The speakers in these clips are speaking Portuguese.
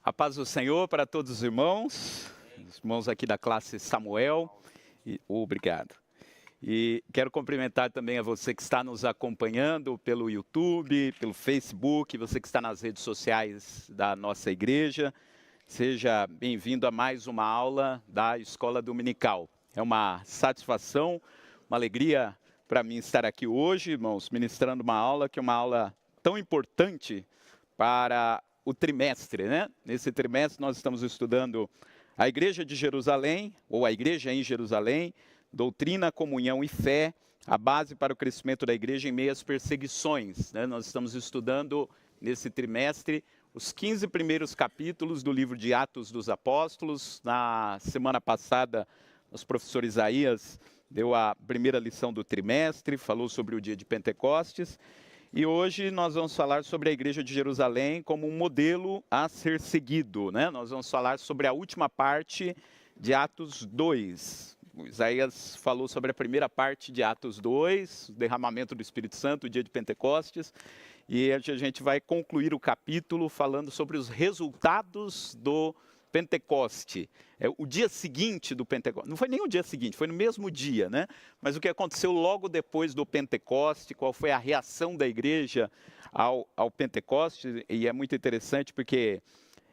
A paz do Senhor para todos os irmãos aqui da classe Samuel, obrigado. E quero cumprimentar também a você que está nos acompanhando pelo YouTube, pelo Facebook, você que está nas redes sociais da nossa igreja. Seja bem-vindo a mais uma aula da Escola Dominical. É uma satisfação, uma alegria para mim estar aqui hoje, irmãos, ministrando uma aula que é uma aula tão importante para o trimestre, né? Nesse trimestre nós estamos estudando a Igreja de Jerusalém, ou a Igreja em Jerusalém, doutrina, comunhão e fé, a base para o crescimento da igreja em meio às perseguições, né? Nós estamos estudando nesse trimestre os 15 primeiros capítulos do livro de Atos dos Apóstolos. Na semana passada, o professor Isaías deu a primeira lição do trimestre, falou sobre o dia de Pentecostes. E hoje nós vamos falar sobre a Igreja de Jerusalém como um modelo a ser seguido, né? Nós vamos falar sobre a última parte de Atos 2. O Isaías falou sobre a primeira parte de Atos 2, o derramamento do Espírito Santo, o dia de Pentecostes. E a gente vai concluir o capítulo falando sobre os resultados do Pentecoste. O dia seguinte do Pentecoste, não foi nem o dia seguinte, foi no mesmo dia, né? Mas o que aconteceu logo depois do Pentecoste, qual foi a reação da igreja ao Pentecoste, e é muito interessante porque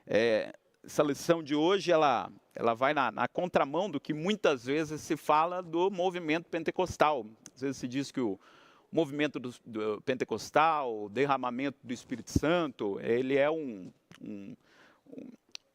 essa lição de hoje, ela vai na contramão do que muitas vezes se fala do movimento pentecostal. Às vezes se diz que o movimento do pentecostal, o derramamento do Espírito Santo, ele é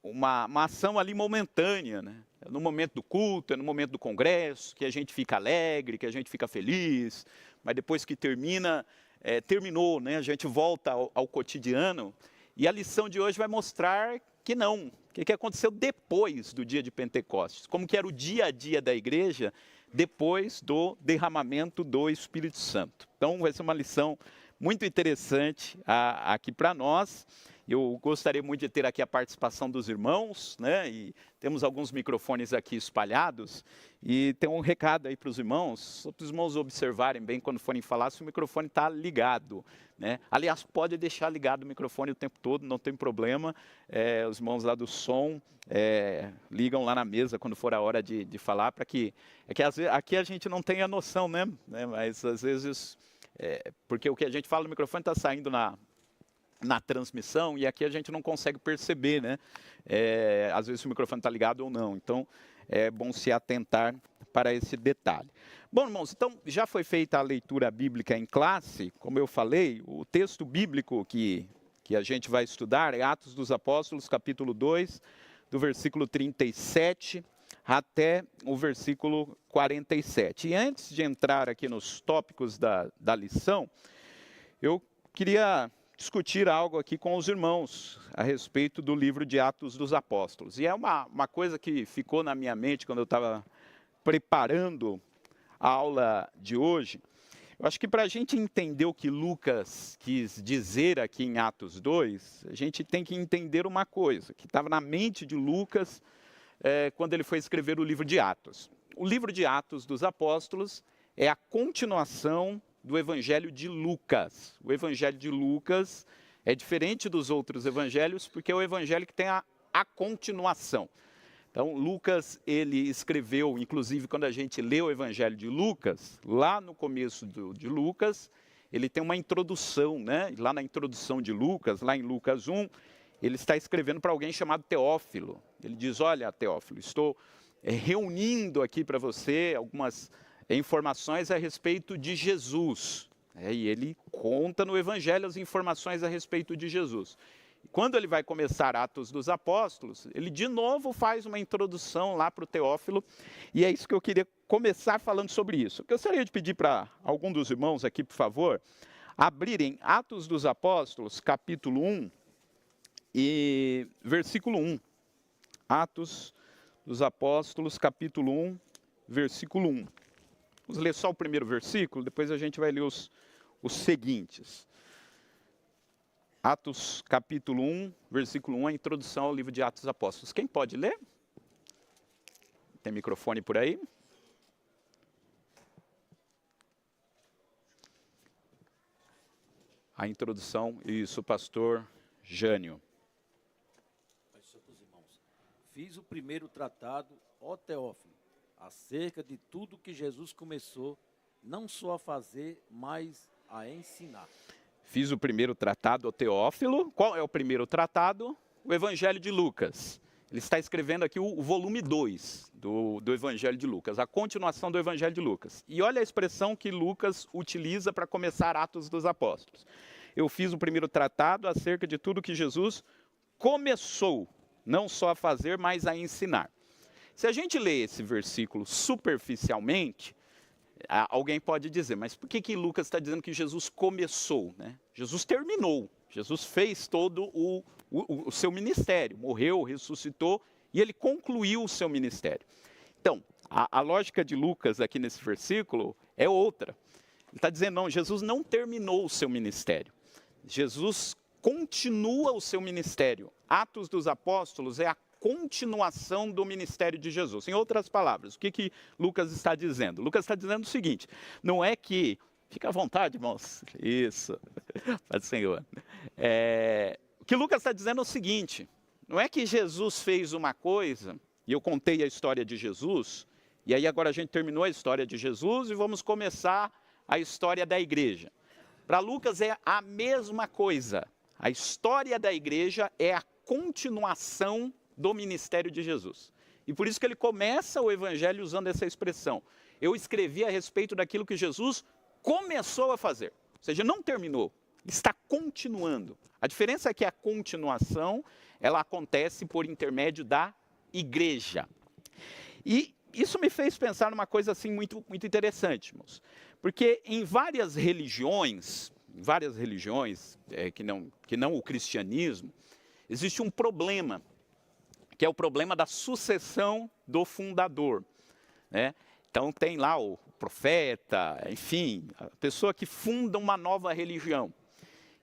uma ação ali momentânea, né? É no momento do culto, é no momento do congresso, que a gente fica alegre, que a gente fica feliz, mas depois que terminou, né? A gente volta ao cotidiano. E a lição de hoje vai mostrar que não. O que aconteceu depois do dia de Pentecostes? Como que era o dia a dia da igreja depois do derramamento do Espírito Santo. Então vai ser uma lição muito interessante aqui para nós. Eu gostaria muito de ter aqui a participação dos irmãos, né? E temos alguns microfones aqui espalhados. E tem um recado aí para os irmãos, só para os irmãos observarem bem quando forem falar se o microfone está ligado, né? Aliás, pode deixar ligado o microfone o tempo todo, não tem problema. Os irmãos lá do som ligam lá na mesa quando for a hora de falar, para que... às vezes, aqui a gente não tem a noção, né? Mas às vezes... porque o que a gente fala no microfone está saindo na transmissão, e aqui a gente não consegue perceber, né? Às vezes o microfone está ligado ou não. Então, é bom se atentar para esse detalhe. Bom, irmãos, então, já foi feita a leitura bíblica em classe. Como eu falei, o texto bíblico que a gente vai estudar é Atos dos Apóstolos, capítulo 2, do versículo 37 até o versículo 47. E antes de entrar aqui nos tópicos da lição, eu queria discutir algo aqui com os irmãos a respeito do livro de Atos dos Apóstolos. E é uma coisa que ficou na minha mente quando eu estava preparando a aula de hoje. Eu acho que para a gente entender o que Lucas quis dizer aqui em Atos 2, a gente tem que entender uma coisa, que estava na mente de Lucas quando ele foi escrever o livro de Atos. O livro de Atos dos Apóstolos é a continuação do Evangelho de Lucas. O Evangelho de Lucas é diferente dos outros evangelhos, porque é o evangelho que tem a continuação. Então, Lucas, ele escreveu, inclusive quando a gente lê o Evangelho de Lucas, lá no começo de Lucas, ele tem uma introdução, né? Lá na introdução de Lucas, lá em Lucas 1, ele está escrevendo para alguém chamado Teófilo. Ele diz: olha, Teófilo, estou reunindo aqui para você algumas informações a respeito de Jesus. E ele conta no Evangelho as informações a respeito de Jesus. Quando ele vai começar Atos dos Apóstolos, ele de novo faz uma introdução lá para o Teófilo, e é isso que eu queria começar falando sobre isso. Eu gostaria de pedir para algum dos irmãos aqui, por favor, abrirem Atos dos Apóstolos, capítulo 1, e versículo 1. Atos dos Apóstolos, capítulo 1, versículo 1. Vamos ler só o primeiro versículo, depois a gente vai ler os seguintes. Atos capítulo 1, versículo 1, a introdução ao livro de Atos dos Apóstolos. Quem pode ler? Tem microfone por aí? A introdução, isso, pastor Jânio. Fiz o primeiro tratado, ó Teófilo, acerca de tudo que Jesus começou, não só a fazer, mas a ensinar. Fiz o primeiro tratado, ó Teófilo. Qual é o primeiro tratado? O Evangelho de Lucas. Ele está escrevendo aqui o volume 2 do Evangelho de Lucas, a continuação do Evangelho de Lucas. E olha a expressão que Lucas utiliza para começar Atos dos Apóstolos. Eu fiz o primeiro tratado acerca de tudo que Jesus começou, não só a fazer, mas a ensinar. Se a gente lê esse versículo superficialmente, alguém pode dizer, mas por que Lucas está dizendo que Jesus começou, né? Jesus terminou, Jesus fez todo o seu ministério, morreu, ressuscitou e ele concluiu o seu ministério. Então, a lógica de Lucas aqui nesse versículo é outra. Ele está dizendo, não, Jesus não terminou o seu ministério. Jesus continua o seu ministério. Atos dos Apóstolos é a continuação do ministério de Jesus. Em outras palavras, o que Lucas está dizendo? Lucas está dizendo o seguinte, não é que... Fica à vontade, irmãos. Isso. Paz do Senhor. O que Lucas está dizendo é o seguinte, não é que Jesus fez uma coisa, e eu contei a história de Jesus, e aí agora a gente terminou a história de Jesus e vamos começar a história da igreja. Para Lucas é a mesma coisa. A história da igreja é a continuação do ministério de Jesus. E por isso que ele começa o evangelho usando essa expressão. Eu escrevi a respeito daquilo que Jesus começou a fazer. Ou seja, não terminou, está continuando. A diferença é que a continuação, ela acontece por intermédio da igreja. E isso me fez pensar numa coisa assim muito interessante, irmãos. Porque em várias religiões que não o cristianismo, existe um problema, que é o problema da sucessão do fundador, né? Então tem lá o profeta, enfim, a pessoa que funda uma nova religião.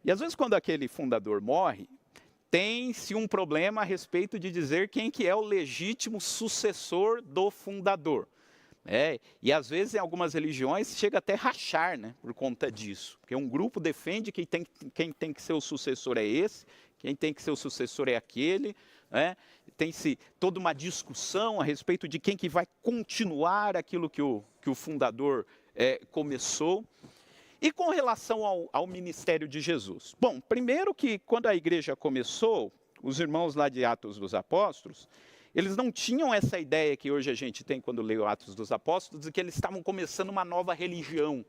E às vezes quando aquele fundador morre, tem-se um problema a respeito de dizer quem que é o legítimo sucessor do fundador. E às vezes em algumas religiões chega até rachar, né, por conta disso. Porque um grupo defende que quem tem que ser o sucessor é esse, quem tem que ser o sucessor é aquele, né? Tem-se toda uma discussão a respeito de quem que vai continuar aquilo que o fundador começou. E com relação ao ministério de Jesus? Bom, primeiro que quando a igreja começou, os irmãos lá de Atos dos Apóstolos, eles não tinham essa ideia que hoje a gente tem quando lê o Atos dos Apóstolos, de que eles estavam começando uma nova religião.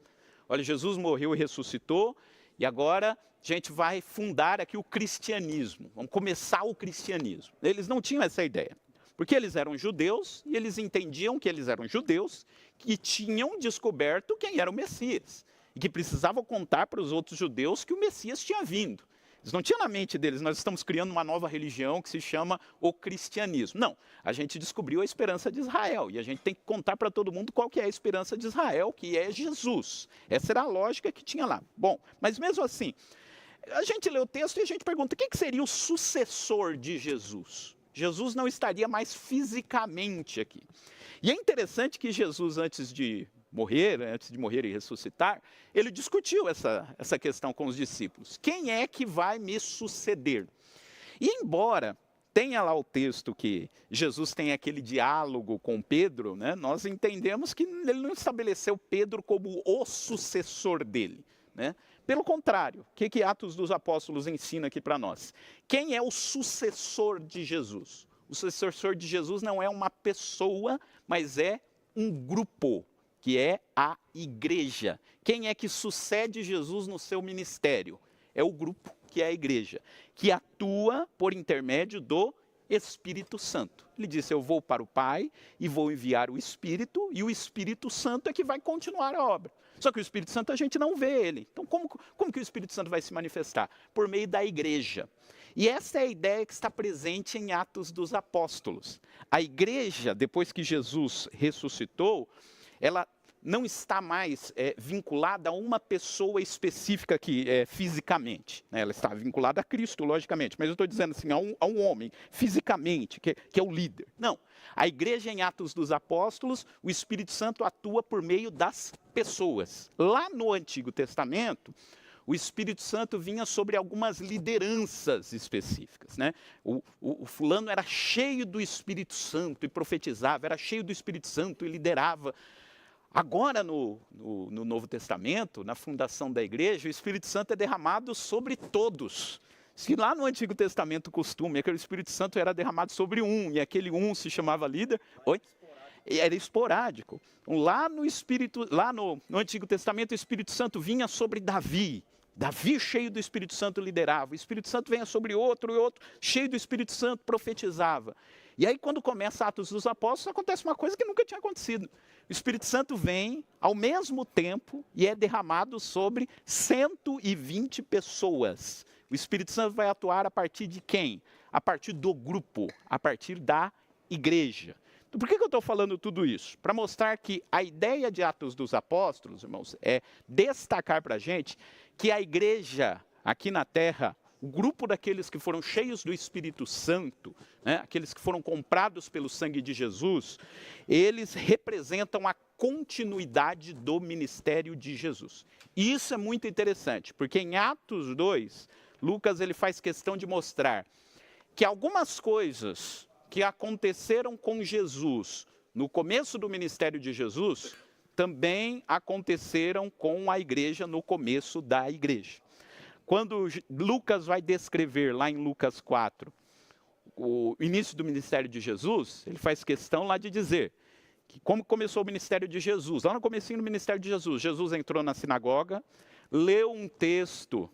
Olha, Jesus morreu e ressuscitou, e agora a gente vai fundar aqui o cristianismo, vamos começar o cristianismo. Eles não tinham essa ideia, porque eles eram judeus, e eles entendiam que eles eram judeus, que tinham descoberto quem era o Messias, e que precisavam contar para os outros judeus que o Messias tinha vindo. Eles não tinham na mente deles, nós estamos criando uma nova religião que se chama o cristianismo. Não, a gente descobriu a esperança de Israel, e a gente tem que contar para todo mundo qual que é a esperança de Israel, que é Jesus. Essa era a lógica que tinha lá. Bom, mas mesmo assim, a gente lê o texto e a gente pergunta, quem que seria o sucessor de Jesus? Jesus não estaria mais fisicamente aqui. E é interessante que Jesus, antes de morrer e ressuscitar, ele discutiu essa questão com os discípulos. Quem é que vai me suceder? E embora tenha lá o texto que Jesus tem aquele diálogo com Pedro, né, nós entendemos que ele não estabeleceu Pedro como o sucessor dele, né? Pelo contrário, o que Atos dos Apóstolos ensina aqui para nós? Quem é o sucessor de Jesus? O sucessor de Jesus não é uma pessoa, mas é um grupo, que é a igreja. Quem é que sucede Jesus no seu ministério? É o grupo, que é a igreja, que atua por intermédio do Espírito Santo. Ele disse, eu vou para o Pai e vou enviar o Espírito, e o Espírito Santo é que vai continuar a obra. Só que o Espírito Santo a gente não vê ele. Então como que o Espírito Santo vai se manifestar? Por meio da igreja. E essa é a ideia que está presente em Atos dos Apóstolos. A igreja, depois que Jesus ressuscitou, ela não está mais vinculada a uma pessoa específica aqui, fisicamente, né? Ela está vinculada a Cristo, logicamente, mas eu estou dizendo assim, a um homem, fisicamente, que é o líder. Não, a igreja em Atos dos Apóstolos, o Espírito Santo atua por meio das pessoas. Lá no Antigo Testamento, o Espírito Santo vinha sobre algumas lideranças específicas, né? O fulano era cheio do Espírito Santo e profetizava, era cheio do Espírito Santo e liderava. Agora, no Novo Testamento, na fundação da igreja, o Espírito Santo é derramado sobre todos. Se lá no Antigo Testamento o costume é que o Espírito Santo era derramado sobre um, e aquele um se chamava líder, era esporádico. Lá no Antigo Testamento, o Espírito Santo vinha sobre Davi. Davi, cheio do Espírito Santo, liderava. O Espírito Santo vinha sobre outro, e outro, cheio do Espírito Santo, profetizava. E aí, quando começa Atos dos Apóstolos, acontece uma coisa que nunca tinha acontecido. O Espírito Santo vem ao mesmo tempo e é derramado sobre 120 pessoas. O Espírito Santo vai atuar a partir de quem? A partir do grupo, a partir da igreja. Então, por que eu estou falando tudo isso? Para mostrar que a ideia de Atos dos Apóstolos, irmãos, é destacar para a gente que a igreja aqui na terra, o grupo daqueles que foram cheios do Espírito Santo, né, aqueles que foram comprados pelo sangue de Jesus, eles representam a continuidade do ministério de Jesus. E isso é muito interessante, porque em Atos 2, Lucas ele faz questão de mostrar que algumas coisas que aconteceram com Jesus no começo do ministério de Jesus, também aconteceram com a igreja no começo da igreja. Quando Lucas vai descrever lá em Lucas 4 o início do ministério de Jesus, ele faz questão lá de dizer que como começou o ministério de Jesus. Lá no comecinho do ministério de Jesus, Jesus entrou na sinagoga, leu um texto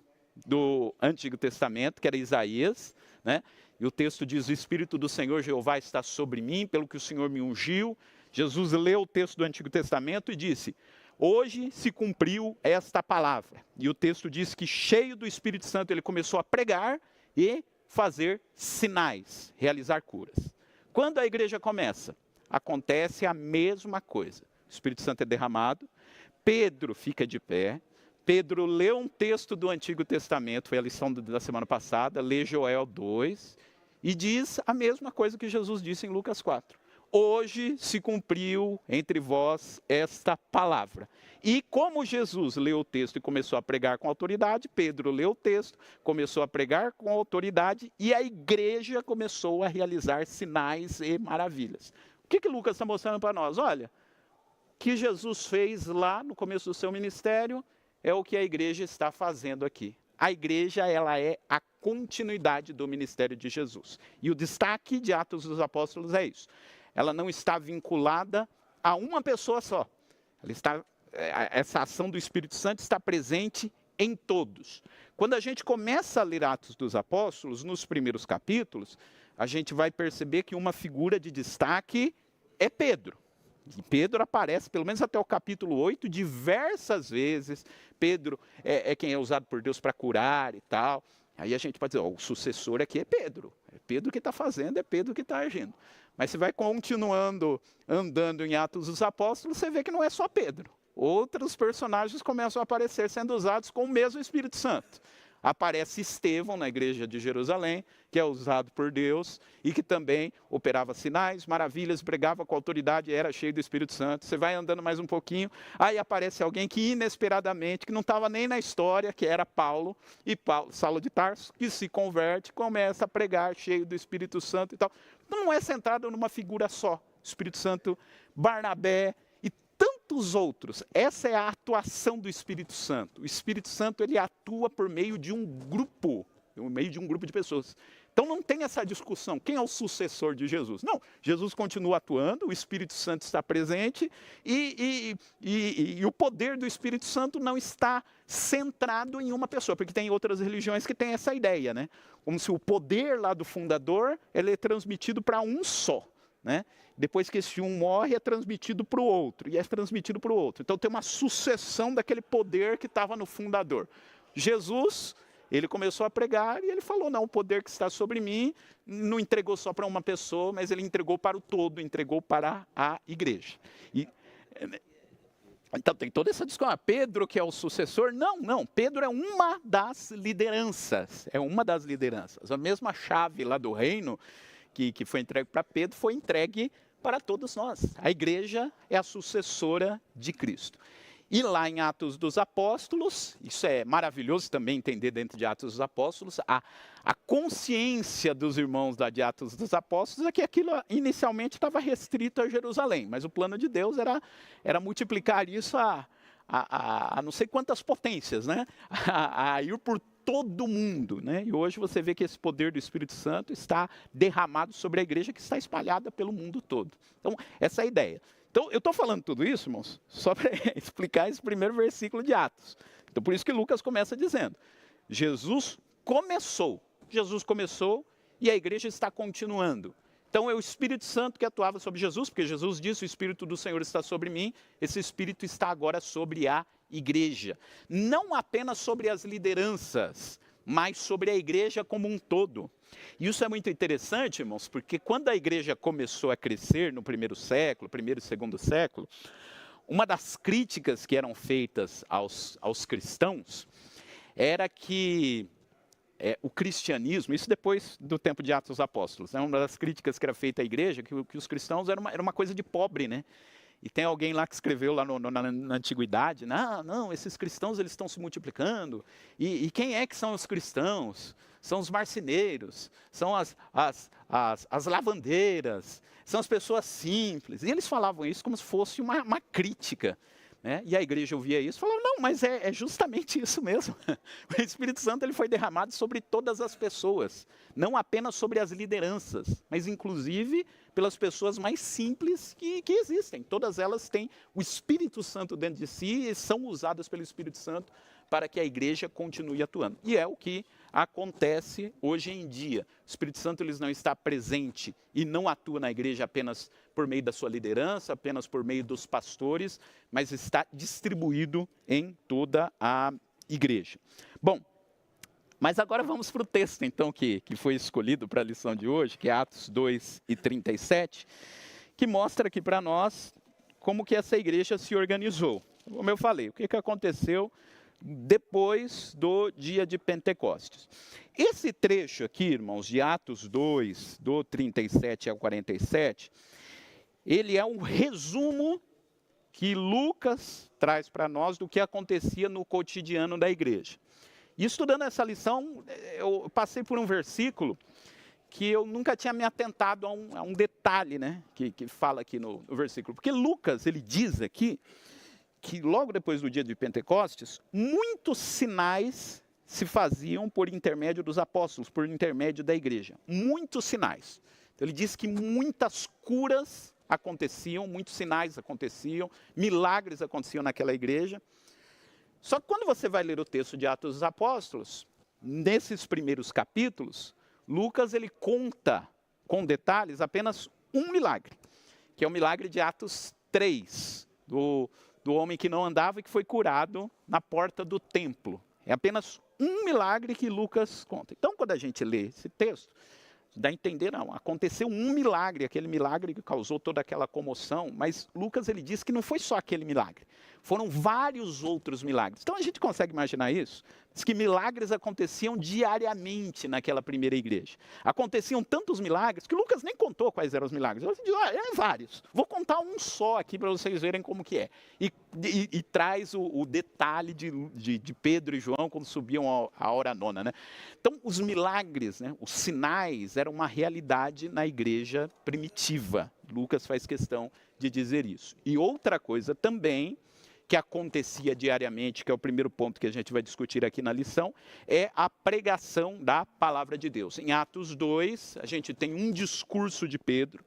do Antigo Testamento, que era Isaías, né? E o texto diz: o Espírito do Senhor Jeová está sobre mim, pelo que o Senhor me ungiu. Jesus leu o texto do Antigo Testamento e disse: hoje se cumpriu esta palavra. E o texto diz que, cheio do Espírito Santo, ele começou a pregar e fazer sinais, realizar curas. Quando a igreja começa, acontece a mesma coisa. O Espírito Santo é derramado, Pedro fica de pé, Pedro lê um texto do Antigo Testamento, foi a lição da semana passada, lê Joel 2, e diz a mesma coisa que Jesus disse em Lucas 4. Hoje se cumpriu entre vós esta palavra. E como Jesus leu o texto e começou a pregar com autoridade, Pedro leu o texto, começou a pregar com autoridade, e a igreja começou a realizar sinais e maravilhas. O que Lucas está mostrando para nós? Olha, o que Jesus fez lá no começo do seu ministério é o que a igreja está fazendo aqui. A igreja, ela é a continuidade do ministério de Jesus. E o destaque de Atos dos Apóstolos é isso. Ela não está vinculada a uma pessoa só. Essa ação do Espírito Santo está presente em todos. Quando a gente começa a ler Atos dos Apóstolos, nos primeiros capítulos, a gente vai perceber que uma figura de destaque é Pedro. E Pedro aparece, pelo menos até o capítulo 8, diversas vezes. Pedro é quem é usado por Deus para curar e tal. Aí a gente pode dizer, o sucessor aqui é Pedro. É Pedro que está fazendo, é Pedro que está agindo. Mas você vai continuando andando em Atos dos Apóstolos, você vê que não é só Pedro. Outros personagens começam a aparecer sendo usados com o mesmo Espírito Santo. Aparece Estevão na igreja de Jerusalém, que é usado por Deus e que também operava sinais, maravilhas, pregava com autoridade e era cheio do Espírito Santo. Você vai andando mais um pouquinho, aí aparece alguém que inesperadamente, que não estava nem na história, que era Paulo, e Saulo de Tarso, que se converte, começa a pregar cheio do Espírito Santo e tal. Então não é centrado numa figura só. Espírito Santo, Barnabé e tantos outros. Essa é a atuação do Espírito Santo. O Espírito Santo, ele atua por meio de um grupo de pessoas. Então não tem essa discussão, quem é o sucessor de Jesus? Não, Jesus continua atuando, o Espírito Santo está presente e o poder do Espírito Santo não está centrado em uma pessoa, porque tem outras religiões que têm essa ideia, né? Como se o poder lá do fundador, ele é transmitido para um só, né? Depois que esse um morre, é transmitido para o outro, e é transmitido para o outro. Então tem uma sucessão daquele poder que estava no fundador. Jesus, ele começou a pregar e ele falou, não, o poder que está sobre mim não entregou só para uma pessoa, mas ele entregou para o todo, entregou para a igreja. Então tem toda essa discussão. Pedro que é o sucessor? Não, Pedro é uma das lideranças, A mesma chave lá do reino que foi entregue para Pedro foi entregue para todos nós. A igreja é a sucessora de Cristo. E lá em Atos dos Apóstolos, isso é maravilhoso também entender dentro de Atos dos Apóstolos, a consciência dos irmãos de Atos dos Apóstolos é que aquilo inicialmente estava restrito a Jerusalém, mas o plano de Deus era multiplicar isso a não sei quantas potências, né? A ir por todo mundo, né? E hoje você vê que esse poder do Espírito Santo está derramado sobre a igreja que está espalhada pelo mundo todo. Então, essa é a ideia. Então, eu estou falando tudo isso, irmãos, só para explicar esse primeiro versículo de Atos. Então, por isso que Lucas começa dizendo, Jesus começou e a igreja está continuando. Então, é o Espírito Santo que atuava sobre Jesus, porque Jesus disse, o Espírito do Senhor está sobre mim, esse Espírito está agora sobre a igreja. Não apenas sobre as lideranças, mas sobre a igreja como um todo. E isso é muito interessante, irmãos, porque quando a igreja começou a crescer no primeiro e segundo século, uma das críticas que eram feitas aos cristãos era que o cristianismo, isso depois do tempo de Atos dos Apóstolos, né, uma das críticas que era feita à igreja, que os cristãos era uma coisa de pobre, né? E tem alguém lá que escreveu lá na antiguidade, não, esses cristãos eles estão se multiplicando, e quem é que são os cristãos? São os marceneiros, são as lavandeiras, são as pessoas simples. E eles falavam isso como se fosse uma crítica. Né? E a igreja ouvia isso e falava, não, mas é justamente isso mesmo. O Espírito Santo ele foi derramado sobre todas as pessoas, não apenas sobre as lideranças, mas inclusive pelas pessoas mais simples que existem. Todas elas têm o Espírito Santo dentro de si e são usadas pelo Espírito Santo para que a igreja continue atuando. E é o que acontece hoje em dia. O Espírito Santo ele não está presente e não atua na igreja apenas por meio da sua liderança, apenas por meio dos pastores, mas está distribuído em toda a igreja. Bom, mas agora vamos para o texto, então, que foi escolhido para a lição de hoje, que é Atos 2:37, que mostra aqui para nós como que essa igreja se organizou. Como eu falei, o que aconteceu depois do dia de Pentecostes. Esse trecho aqui, irmãos, de Atos 2, do 37 ao 47, ele é um resumo que Lucas traz para nós do que acontecia no cotidiano da igreja. E estudando essa lição, eu passei por um versículo que eu nunca tinha me atentado a um detalhe, né, que fala aqui no versículo. Porque Lucas, ele diz aqui, que logo depois do dia de Pentecostes, muitos sinais se faziam por intermédio dos apóstolos, por intermédio da igreja. Muitos sinais. Então, ele diz que muitas curas aconteciam, muitos sinais aconteciam, milagres aconteciam naquela igreja. Só que quando você vai ler o texto de Atos dos Apóstolos, nesses primeiros capítulos, Lucas ele conta com detalhes apenas um milagre, que é o milagre de Atos 3, do homem que não andava e que foi curado na porta do templo. É apenas um milagre que Lucas conta. Então, quando a gente lê esse texto, dá a entender, não, aconteceu um milagre, aquele milagre que causou toda aquela comoção, mas Lucas ele diz que não foi só aquele milagre, foram vários outros milagres. Então a gente consegue imaginar isso? Diz que milagres aconteciam diariamente naquela primeira igreja. Aconteciam tantos milagres que Lucas nem contou quais eram os milagres. Ele diz, vários. Vou contar um só aqui para vocês verem como que é. E traz o detalhe de Pedro e João quando subiam a hora nona. Né? Então os milagres, né, os sinais, eram uma realidade na igreja primitiva. Lucas faz questão de dizer isso. E outra coisa também que acontecia diariamente, que é o primeiro ponto que a gente vai discutir aqui na lição, é a pregação da palavra de Deus. Em Atos 2, a gente tem um discurso de Pedro.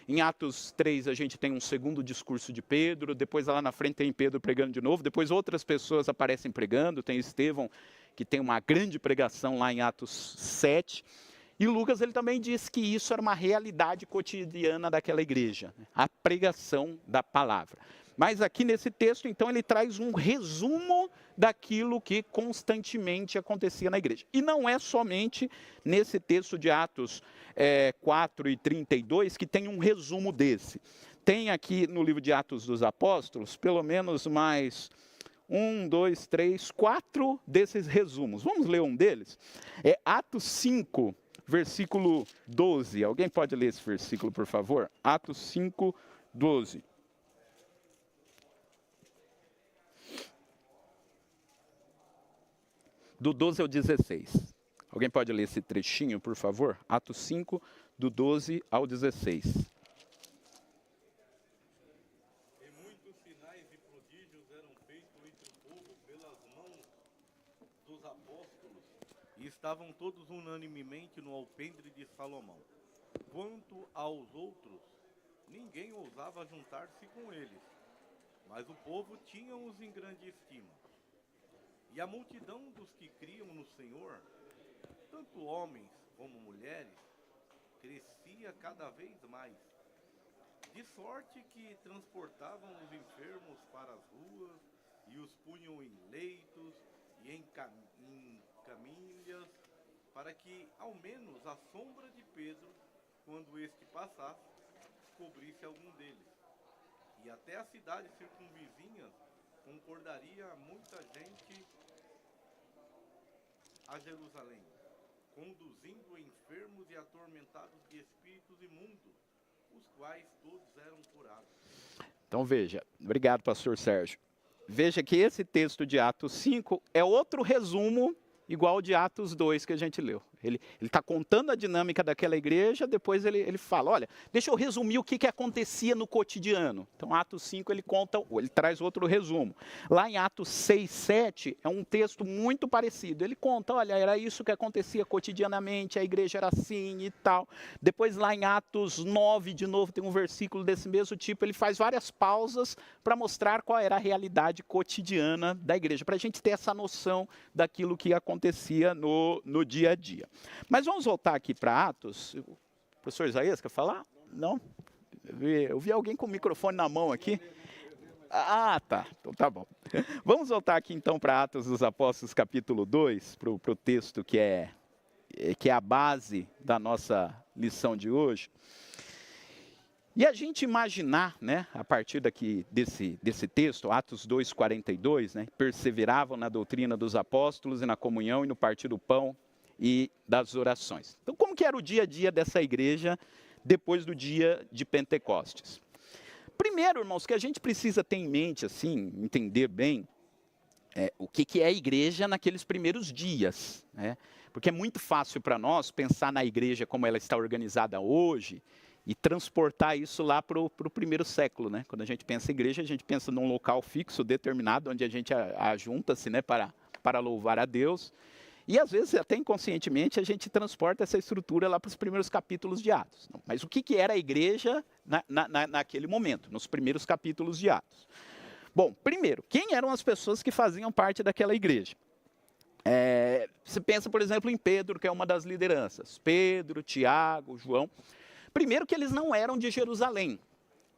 Em Atos 3, a gente tem um segundo discurso de Pedro. Depois, lá na frente, tem Pedro pregando de novo. Depois, outras pessoas aparecem pregando. Tem Estevão, que tem uma grande pregação lá em Atos 7. E Lucas ele também diz que isso era uma realidade cotidiana daquela igreja, a pregação da palavra. Mas aqui nesse texto, então, ele traz um resumo daquilo que constantemente acontecia na igreja. E não é somente nesse texto de Atos 4:32 que tem um resumo desse. Tem aqui no livro de Atos dos Apóstolos, pelo menos mais 4 desses resumos. Vamos ler um deles? É Atos 5, versículo 12. Alguém pode ler esse versículo, por favor? Atos 5, 12. do 12 ao 16. Alguém pode ler esse trechinho, por favor? Atos 5, do 12 ao 16. E muitos sinais e prodígios eram feitos entre o povo pelas mãos dos apóstolos, e estavam todos unanimemente no alpendre de Salomão. Quanto aos outros, ninguém ousava juntar-se com eles, mas o povo tinha-os em grande estima. E a multidão dos que criam no Senhor, tanto homens como mulheres, crescia cada vez mais, de sorte que transportavam os enfermos para as ruas e os punham em leitos e em camilhas, para que ao menos a sombra de Pedro, quando este passasse, cobrisse algum deles. E até as cidades circunvizinhas concordaria muita gente a Jerusalém, conduzindo enfermos e atormentados de espíritos imundos, os quais todos eram curados. Então veja, obrigado, pastor Sérgio. Veja que esse texto de Atos 5 é outro resumo igual ao de Atos 2 que a gente leu. Ele está contando a dinâmica daquela igreja, depois ele fala, olha, deixa eu resumir o que acontecia no cotidiano. Então, Atos 5 ele conta, ele traz outro resumo. Lá em Atos 6, 7, é um texto muito parecido. Ele conta, olha, era isso que acontecia cotidianamente, a igreja era assim e tal. Depois, lá em Atos 9, de novo, tem um versículo desse mesmo tipo, ele faz várias pausas para mostrar qual era a realidade cotidiana da igreja, para a gente ter essa noção daquilo que acontecia no dia a dia. Mas vamos voltar aqui para Atos. O professor Isaías quer falar? Não? Eu vi alguém com o microfone na mão aqui. Ah, tá. Então tá bom. Vamos voltar aqui então para Atos dos Apóstolos, capítulo 2, para o texto que é a base da nossa lição de hoje. E a gente imaginar, né, a partir desse texto, Atos 2, 42, né, perseveravam na doutrina dos apóstolos e na comunhão e no partir do pão e das orações. Então, como que era o dia a dia dessa igreja depois do dia de Pentecostes? Primeiro, irmãos, que a gente precisa ter em mente, assim, entender bem, o que é a igreja naqueles primeiros dias, né? Porque é muito fácil para nós pensar na igreja como ela está organizada hoje e transportar isso lá para o primeiro século, né? Quando a gente pensa em igreja, a gente pensa num local fixo, determinado, onde a gente ajunta-se, né, para louvar a Deus. E às vezes, até inconscientemente, a gente transporta essa estrutura lá para os primeiros capítulos de Atos. Mas o que era a igreja naquele momento, nos primeiros capítulos de Atos? Bom, primeiro, quem eram as pessoas que faziam parte daquela igreja? Você pensa, por exemplo, em Pedro, que é uma das lideranças. Pedro, Tiago, João. Primeiro que eles não eram de Jerusalém.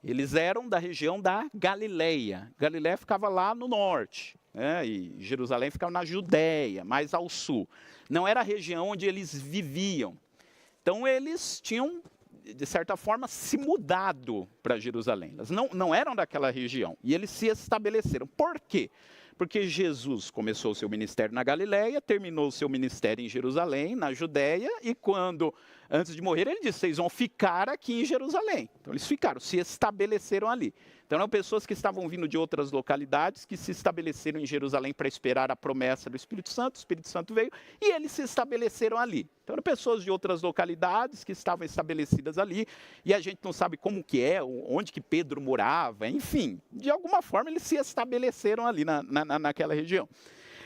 Eles eram da região da Galileia. Galileia ficava lá no norte, né? E Jerusalém ficava na Judéia, mais ao sul. Não era a região onde eles viviam. Então eles tinham, de certa forma, se mudado para Jerusalém. Eles não eram daquela região. E eles se estabeleceram. Por quê? Porque Jesus começou o seu ministério na Galileia, terminou o seu ministério em Jerusalém, na Judéia, e antes de morrer, ele disse, vocês vão ficar aqui em Jerusalém. Então eles ficaram, se estabeleceram ali. Então eram pessoas que estavam vindo de outras localidades, que se estabeleceram em Jerusalém para esperar a promessa do Espírito Santo veio, e eles se estabeleceram ali. Então eram pessoas de outras localidades que estavam estabelecidas ali, e a gente não sabe como que onde que Pedro morava, enfim, de alguma forma eles se estabeleceram ali naquela região.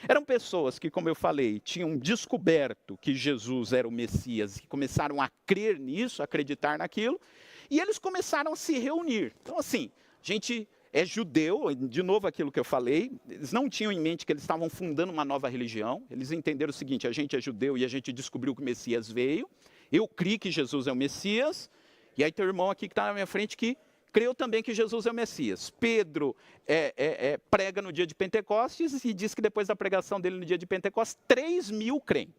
Eram pessoas que, como eu falei, tinham descoberto que Jesus era o Messias, e começaram a crer nisso, a acreditar naquilo, e eles começaram a se reunir. Então assim, a gente é judeu, de novo aquilo que eu falei, eles não tinham em mente que eles estavam fundando uma nova religião, eles entenderam o seguinte, a gente é judeu e a gente descobriu que o Messias veio, eu criei que Jesus é o Messias, e aí tem o irmão aqui que está na minha frente que creu também que Jesus é o Messias. Pedro prega no dia de Pentecostes e diz que depois da pregação dele no dia de Pentecostes, 3.000 creem.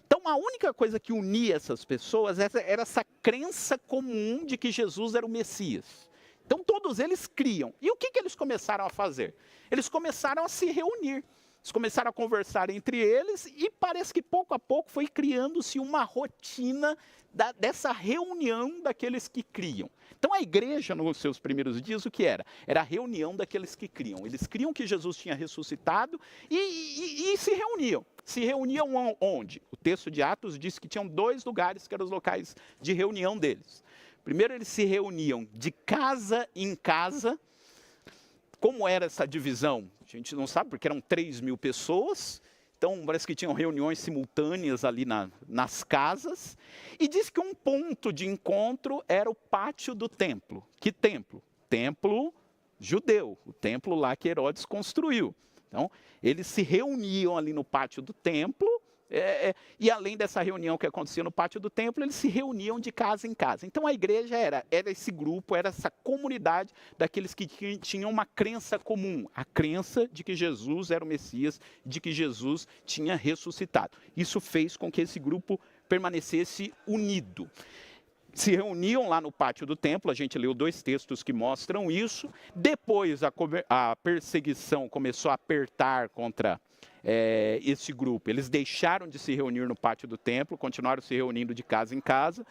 Então a única coisa que unia essas pessoas era essa crença comum de que Jesus era o Messias. Então todos eles criam. E o que eles começaram a fazer? Eles começaram a se reunir. Eles começaram a conversar entre eles e parece que pouco a pouco foi criando-se uma rotina dessa reunião daqueles que criam. Então a igreja nos seus primeiros dias o que era? Era a reunião daqueles que criam. Eles criam que Jesus tinha ressuscitado e se reuniam. Se reuniam onde? O texto de Atos diz que tinham 2 lugares que eram os locais de reunião deles. Primeiro, eles se reuniam de casa em casa. Como era essa divisão? A gente não sabe, porque eram 3.000 pessoas. Então, parece que tinham reuniões simultâneas ali nas casas. E diz que um ponto de encontro era o pátio do templo. Que templo? Templo judeu, o templo lá que Herodes construiu. Então, eles se reuniam ali no pátio do templo, e além dessa reunião que acontecia no pátio do templo, eles se reuniam de casa em casa. Então, a igreja era esse grupo, era essa comunidade daqueles que tinham uma crença comum, a crença de que Jesus era o Messias, de que Jesus tinha ressuscitado. Isso fez com que esse grupo permanecesse unido. Se reuniam lá no pátio do templo, a gente leu 2 textos que mostram isso. Depois a perseguição começou a apertar contra esse grupo. Eles deixaram de se reunir no pátio do templo, continuaram se reunindo de casa em casa.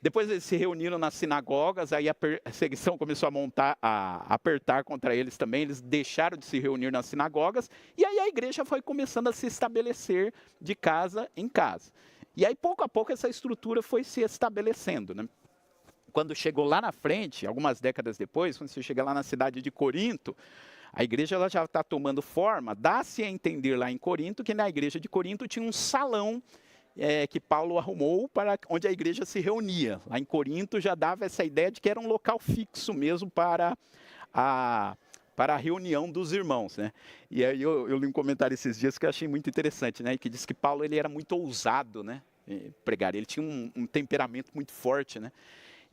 Depois eles se reuniram nas sinagogas, aí a perseguição começou a apertar contra eles também. Eles deixaram de se reunir nas sinagogas, e aí a igreja foi começando a se estabelecer de casa em casa. E aí, pouco a pouco, essa estrutura foi se estabelecendo, né? Quando chegou lá na frente, algumas décadas depois, quando você chega lá na cidade de Corinto, a igreja ela já está tomando forma. Dá-se a entender lá em Corinto que na igreja de Corinto tinha um salão que Paulo arrumou para onde a igreja se reunia. Lá em Corinto já dava essa ideia de que era um local fixo mesmo para a reunião dos irmãos, né? E aí eu li um comentário esses dias que eu achei muito interessante, né? Que diz que Paulo ele era muito ousado, né? Pregar, ele tinha um temperamento muito forte, né?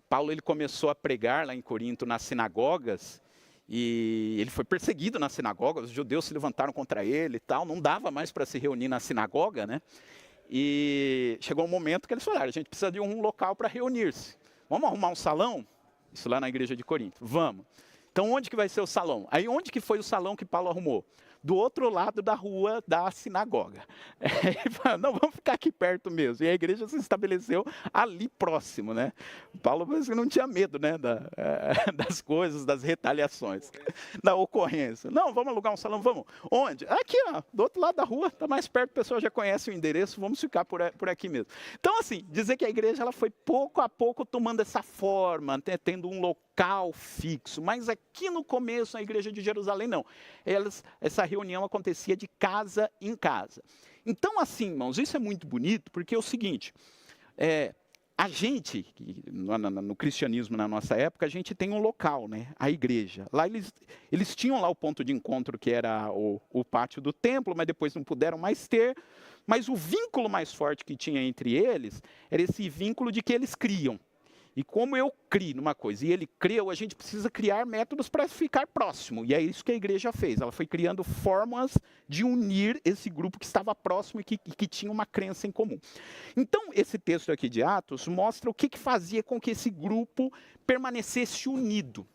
Paulo ele começou a pregar lá em Corinto nas sinagogas, e ele foi perseguido nas sinagogas, os judeus se levantaram contra ele e tal, não dava mais para se reunir na sinagoga, né? E chegou um momento que eles falaram, a gente precisa de um local para reunir-se. Vamos arrumar um salão? Isso lá na igreja de Corinto. Vamos. Então, onde que vai ser o salão? Aí, onde que foi o salão que Paulo arrumou? Do outro lado da rua da sinagoga. Não, vamos ficar aqui perto mesmo. E a igreja se estabeleceu ali próximo, né? Paulo parece que não tinha medo, né? Das coisas, das retaliações, da ocorrência. Não, vamos alugar um salão, vamos. Onde? Aqui, ó, do outro lado da rua, está mais perto, o pessoal já conhece o endereço, vamos ficar por aqui mesmo. Então, assim, dizer que a igreja ela foi pouco a pouco tomando essa forma, tendo um local fixo. Mas aqui no começo, na igreja de Jerusalém, não. Essa reunião acontecia de casa em casa. Então, assim, irmãos, isso é muito bonito, porque é o seguinte, a gente, no cristianismo na nossa época, a gente tem um local, né? A igreja. Lá eles tinham lá o ponto de encontro, que era o pátio do templo, mas depois não puderam mais ter. Mas o vínculo mais forte que tinha entre eles era esse vínculo de que eles criam. E como eu crio numa coisa e ele creu, a gente precisa criar métodos para ficar próximo. E é isso que a igreja fez. Ela foi criando formas de unir esse grupo que estava próximo e que tinha uma crença em comum. Então, esse texto aqui de Atos mostra o que fazia com que esse grupo permanecesse unido.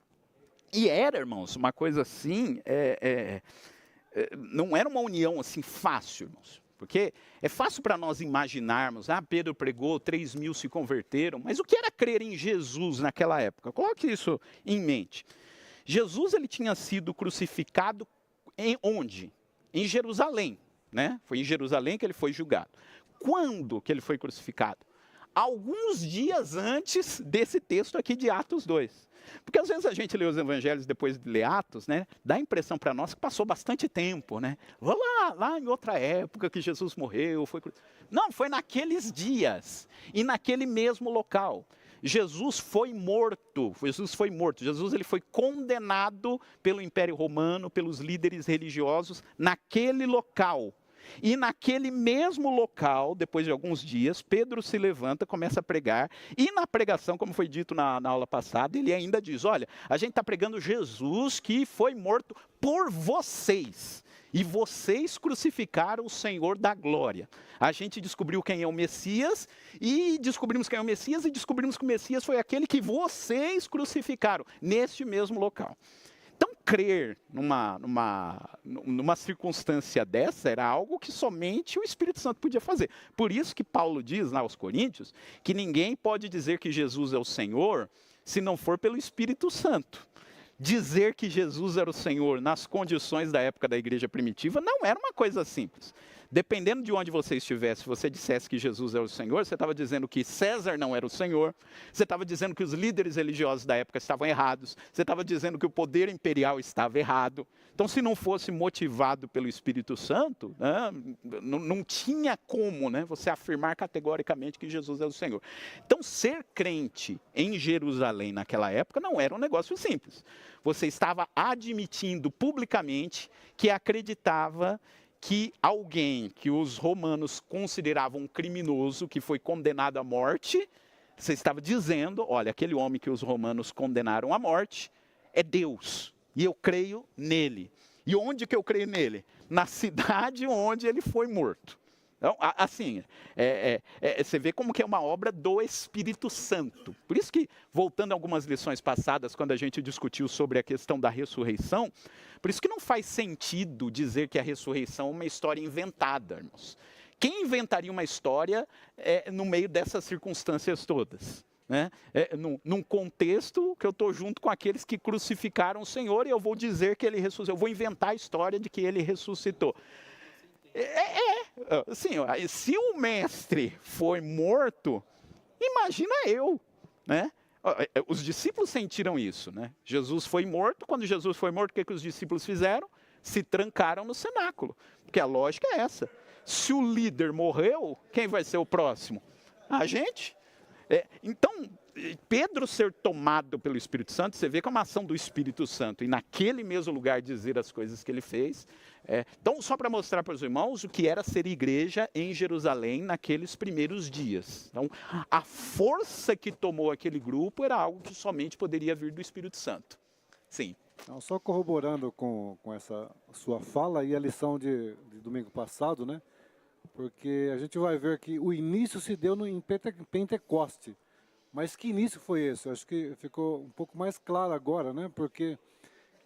E era, irmãos, uma coisa assim, não era uma união assim fácil, irmãos. Porque é fácil para nós imaginarmos, Pedro pregou, 3.000 se converteram, mas o que era crer em Jesus naquela época? Coloque isso em mente. Jesus ele tinha sido crucificado em onde? Em Jerusalém, né? Foi em Jerusalém que ele foi julgado. Quando que ele foi crucificado? Alguns dias antes desse texto aqui de Atos 2. Porque às vezes a gente lê os evangelhos depois de ler Atos, né? Dá a impressão para nós que passou bastante tempo, né? Vou lá em outra época que Jesus morreu. Não, foi naqueles dias e naquele mesmo local. Jesus foi morto. Jesus ele foi condenado pelo Império Romano, pelos líderes religiosos naquele local. E naquele mesmo local, depois de alguns dias, Pedro se levanta, começa a pregar. E na pregação, como foi dito na aula passada, ele ainda diz, olha, a gente está pregando Jesus que foi morto por vocês. E vocês crucificaram o Senhor da glória. A gente descobriu quem é o Messias, e descobrimos quem é o Messias, e descobrimos que o Messias foi aquele que vocês crucificaram, neste mesmo local. Então, crer numa circunstância dessa era algo que somente o Espírito Santo podia fazer. Por isso que Paulo diz lá aos Coríntios que ninguém pode dizer que Jesus é o Senhor se não for pelo Espírito Santo. Dizer que Jesus era o Senhor nas condições da época da igreja primitiva não era uma coisa simples. Dependendo de onde você estivesse, se você dissesse que Jesus é o Senhor, você estava dizendo que César não era o Senhor, você estava dizendo que os líderes religiosos da época estavam errados, você estava dizendo que o poder imperial estava errado. Então, se não fosse motivado pelo Espírito Santo, né, não tinha como, né, você afirmar categoricamente que Jesus é o Senhor. Então, ser crente em Jerusalém naquela época não era um negócio simples. Você estava admitindo publicamente que acreditava que alguém que os romanos consideravam um criminoso, que foi condenado à morte, você estava dizendo, olha, aquele homem que os romanos condenaram à morte é Deus. E eu creio nele. E onde que eu creio nele? Na cidade onde ele foi morto. Então, assim, você vê como que é uma obra do Espírito Santo. Por isso que, voltando a algumas lições passadas, quando a gente discutiu sobre a questão da ressurreição, por isso que não faz sentido dizer que a ressurreição é uma história inventada, irmãos. Quem inventaria uma história no meio dessas circunstâncias todas? Né? Num contexto que eu estou junto com aqueles que crucificaram o Senhor e eu vou dizer que ele ressuscitou. Eu vou inventar a história de que ele ressuscitou. Assim, se o mestre foi morto, imagina eu, né? Os discípulos sentiram isso, né? Jesus foi morto, quando Jesus foi morto, o que os discípulos fizeram? Se trancaram no cenáculo, porque a lógica é essa. Se o líder morreu, quem vai ser o próximo? A gente. Então, Pedro ser tomado pelo Espírito Santo, você vê que é uma ação do Espírito Santo, e naquele mesmo lugar dizer as coisas que ele fez. Então, só para mostrar para os irmãos o que era ser igreja em Jerusalém naqueles primeiros dias. Então, a força que tomou aquele grupo era algo que somente poderia vir do Espírito Santo. Sim. Não, só corroborando com essa sua fala e a lição de domingo passado, né? Porque a gente vai ver que o início se deu em Pentecoste. Mas que início foi esse? Eu acho que ficou um pouco mais claro agora, né? Porque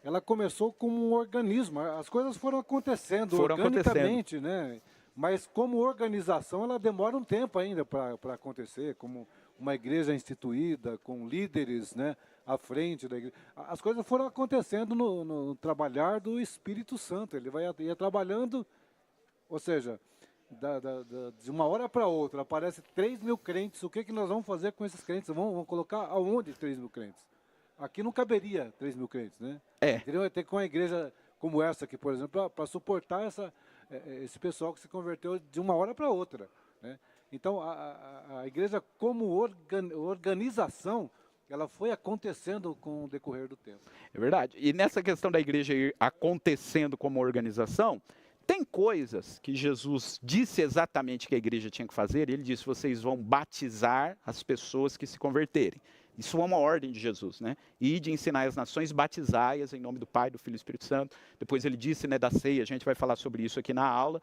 ela começou como um organismo. As coisas foram acontecendo organicamente, né? Mas como organização, ela demora um tempo ainda para acontecer, como uma igreja instituída, com líderes, né, à frente da igreja. As coisas foram acontecendo no trabalhar do Espírito Santo. Ele ia trabalhando, ou seja, de uma hora para outra, aparece 3.000 crentes. O que nós vamos fazer com esses crentes? Vamos colocar aonde 3.000 crentes? Aqui não caberia 3.000 crentes, né? Teriam ter com uma igreja como essa aqui, por exemplo, para suportar esse pessoal que se converteu de uma hora para outra, né? Então, a igreja como organização, ela foi acontecendo com o decorrer do tempo. É verdade. E nessa questão da igreja ir acontecendo como organização, tem coisas que Jesus disse exatamente que a igreja tinha que fazer. Ele disse, vocês vão batizar as pessoas que se converterem. Isso é uma ordem de Jesus, né? Ide ensinar as nações, batizai-as em nome do Pai, do Filho e do Espírito Santo. Depois ele disse, né, da ceia, a gente vai falar sobre isso aqui na aula.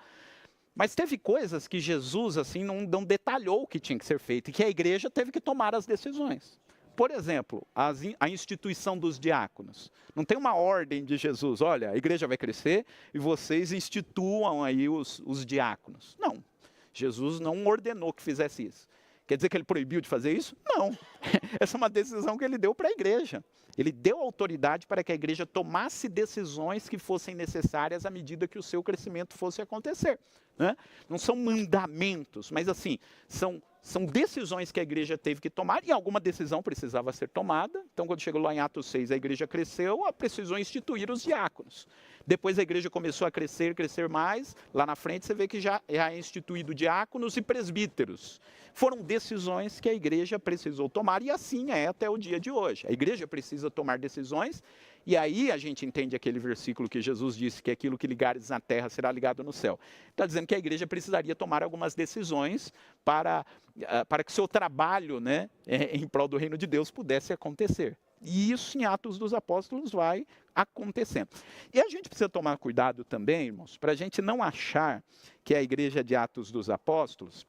Mas teve coisas que Jesus, assim, não detalhou o que tinha que ser feito, e que a igreja teve que tomar as decisões. Por exemplo, a instituição dos diáconos. Não tem uma ordem de Jesus, olha, a igreja vai crescer e vocês instituam aí os diáconos. Não, Jesus não ordenou que fizesse isso. Quer dizer que ele proibiu de fazer isso? Não. Essa é uma decisão que ele deu para a igreja. Ele deu autoridade para que a igreja tomasse decisões que fossem necessárias à medida que o seu crescimento fosse acontecer, né? Não são mandamentos, mas assim, são decisões que a igreja teve que tomar, e alguma decisão precisava ser tomada. Então, quando chegou lá em Atos 6, a igreja cresceu, precisou instituir os diáconos. Depois a igreja começou a crescer mais. Lá na frente você vê que já é instituído diáconos e presbíteros. Foram decisões que a igreja precisou tomar, e assim é até o dia de hoje. A igreja precisa tomar decisões, e aí a gente entende aquele versículo que Jesus disse que aquilo que ligares na terra será ligado no céu. Está dizendo que a igreja precisaria tomar algumas decisões para que seu trabalho, né, em prol do reino de Deus pudesse acontecer. E isso em Atos dos Apóstolos vai acontecendo. E a gente precisa tomar cuidado também, irmãos, para a gente não achar que a igreja de Atos dos Apóstolos,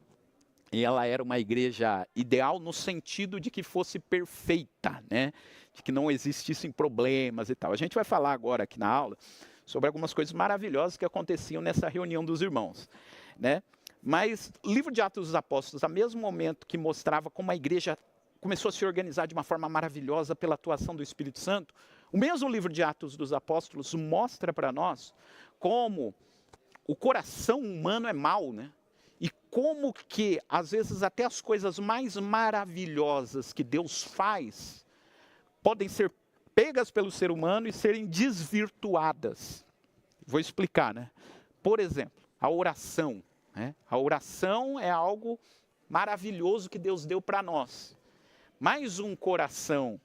ela era uma igreja ideal no sentido de que fosse perfeita, né? De que não existissem problemas e tal. A gente vai falar agora aqui na aula sobre algumas coisas maravilhosas que aconteciam nessa reunião dos irmãos, né? Mas o livro de Atos dos Apóstolos, ao mesmo momento que mostrava como a igreja começou a se organizar de uma forma maravilhosa pela atuação do Espírito Santo, o mesmo livro de Atos dos Apóstolos mostra para nós como o coração humano é mau, né? E como que, às vezes, até as coisas mais maravilhosas que Deus faz podem ser pegas pelo ser humano e serem desvirtuadas. Vou explicar, né? Por exemplo, a oração, né? A oração é algo maravilhoso que Deus deu para nós. Mas um coração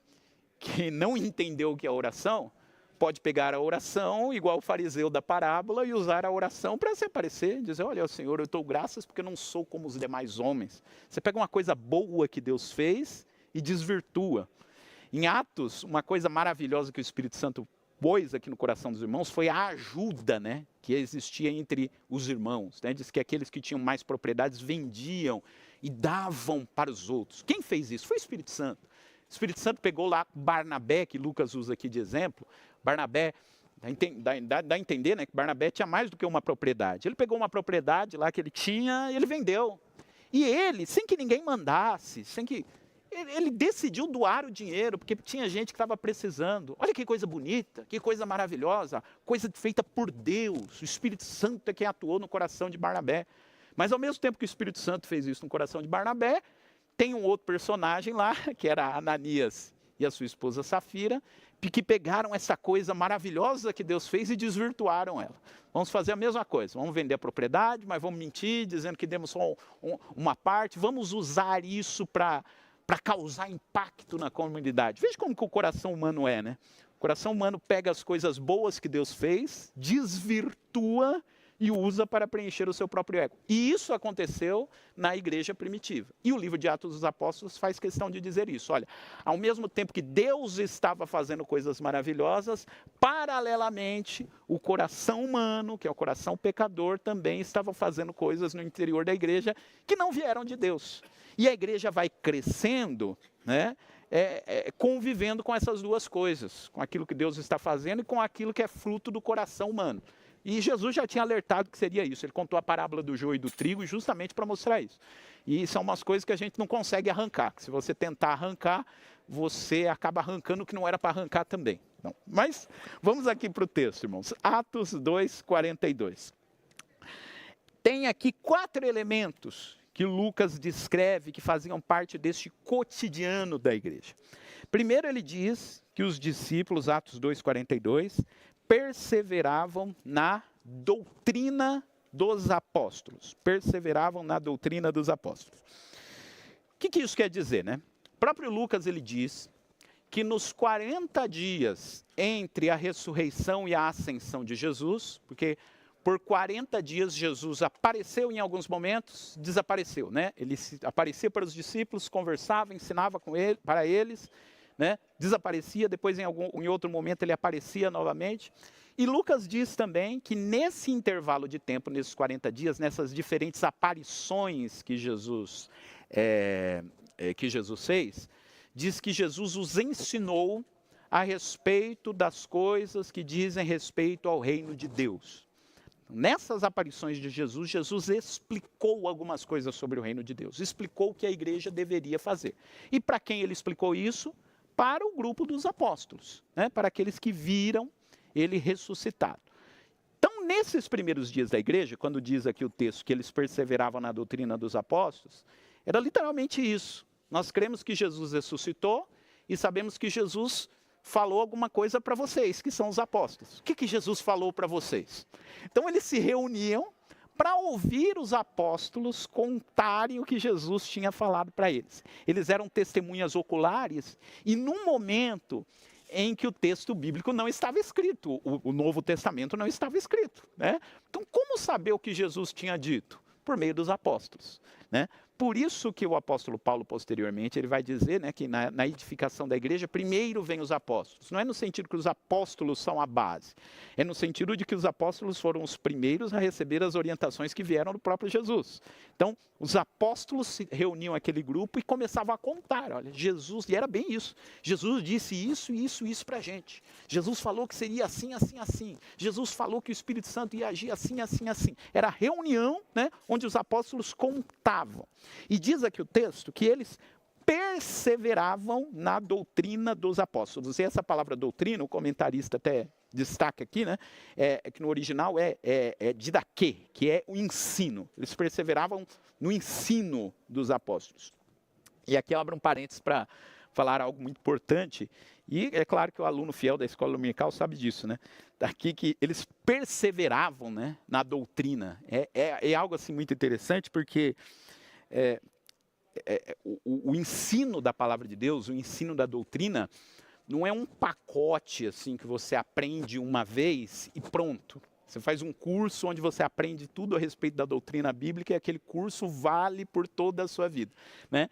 que não entendeu o que é oração, pode pegar a oração, igual o fariseu da parábola, e usar a oração para se aparecer, dizer, olha, Senhor, eu dou graças porque eu não sou como os demais homens. Você pega uma coisa boa que Deus fez e desvirtua. Em Atos, uma coisa maravilhosa que o Espírito Santo pôs aqui no coração dos irmãos foi a ajuda, né, que existia entre os irmãos. Né? Diz que aqueles que tinham mais propriedades vendiam e davam para os outros. Quem fez isso? Foi o Espírito Santo. O Espírito Santo pegou lá Barnabé, que Lucas usa aqui de exemplo. Barnabé, dá a entender, né, que Barnabé tinha mais do que uma propriedade. Ele pegou uma propriedade lá que ele tinha e ele vendeu. E ele, sem que ninguém mandasse, ele decidiu doar o dinheiro, porque tinha gente que estava precisando. Olha que coisa bonita, que coisa maravilhosa, coisa feita por Deus. O Espírito Santo é quem atuou no coração de Barnabé. Mas ao mesmo tempo que o Espírito Santo fez isso no coração de Barnabé, tem um outro personagem lá, que era Ananias e a sua esposa Safira, que pegaram essa coisa maravilhosa que Deus fez e desvirtuaram ela. Vamos fazer a mesma coisa, vamos vender a propriedade, mas vamos mentir, dizendo que demos só uma parte, vamos usar isso para causar impacto na comunidade. Veja como que o coração humano é, né? O coração humano pega as coisas boas que Deus fez, desvirtua e usa para preencher o seu próprio ego. E isso aconteceu na igreja primitiva. E o livro de Atos dos Apóstolos faz questão de dizer isso. Olha, ao mesmo tempo que Deus estava fazendo coisas maravilhosas, paralelamente, o coração humano, que é o coração pecador, também estava fazendo coisas no interior da igreja que não vieram de Deus. E a igreja vai crescendo, né? Convivendo com essas duas coisas, com aquilo que Deus está fazendo e com aquilo que é fruto do coração humano. E Jesus já tinha alertado que seria isso. Ele contou a parábola do joio e do trigo justamente para mostrar isso. E são umas coisas que a gente não consegue arrancar. Se você tentar arrancar, você acaba arrancando o que não era para arrancar também. Não. Mas vamos aqui para o texto, irmãos. Atos 2, 42. Tem aqui 4 elementos que Lucas descreve que faziam parte deste cotidiano da igreja. Primeiro ele diz que os discípulos, Atos 2, 42, perseveravam na doutrina dos apóstolos. Perseveravam na doutrina dos apóstolos. O que isso quer dizer, né? O próprio Lucas, ele diz que nos 40 dias entre a ressurreição e a ascensão de Jesus, porque por 40 dias Jesus apareceu em alguns momentos, desapareceu, né? Ele aparecia para os discípulos, conversava, ensinava para eles, né? Desaparecia, depois em outro momento ele aparecia novamente. E Lucas diz também que nesse intervalo de tempo, nesses 40 dias, nessas diferentes aparições que Jesus fez, diz que Jesus os ensinou a respeito das coisas que dizem respeito ao reino de Deus. Nessas aparições de Jesus, Jesus explicou algumas coisas sobre o reino de Deus, explicou o que a igreja deveria fazer. E para quem ele explicou isso? Para o grupo dos apóstolos, né? Para aqueles que viram ele ressuscitado. Então, nesses primeiros dias da igreja, quando diz aqui o texto que eles perseveravam na doutrina dos apóstolos, era literalmente isso. Nós cremos que Jesus ressuscitou e sabemos que Jesus falou alguma coisa para vocês, que são os apóstolos. O que Jesus falou para vocês? Então, eles se reuniam para ouvir os apóstolos contarem o que Jesus tinha falado para eles. Eles eram testemunhas oculares e num momento em que o texto bíblico não estava escrito, o Novo Testamento não estava escrito, né? Então, como saber o que Jesus tinha dito? Por meio dos apóstolos, né? Por isso que o apóstolo Paulo, posteriormente, ele vai dizer, né, que na edificação da igreja, primeiro vem os apóstolos. Não é no sentido que os apóstolos são a base. É no sentido de que os apóstolos foram os primeiros a receber as orientações que vieram do próprio Jesus. Então, os apóstolos se reuniam aquele grupo e começavam a contar. Olha, Jesus, e era bem isso. Jesus disse isso, isso, isso para a gente. Jesus falou que seria assim, assim, assim. Jesus falou que o Espírito Santo ia agir assim, assim, assim. Era a reunião, né, onde os apóstolos contavam. E diz aqui o texto que eles perseveravam na doutrina dos apóstolos. E essa palavra doutrina, o comentarista até destaca aqui, né, é que no original é didaquê, que é o ensino. Eles perseveravam no ensino dos apóstolos. E aqui eu abro um parênteses para falar algo muito importante, e é claro que o aluno fiel da escola dominical sabe disso, né? Daqui que eles perseveravam, né, na doutrina. É algo assim muito interessante, porque o ensino da palavra de Deus, o ensino da doutrina, não é um pacote assim que você aprende uma vez e pronto. Você faz um curso onde você aprende tudo a respeito da doutrina bíblica e aquele curso vale por toda a sua vida, né?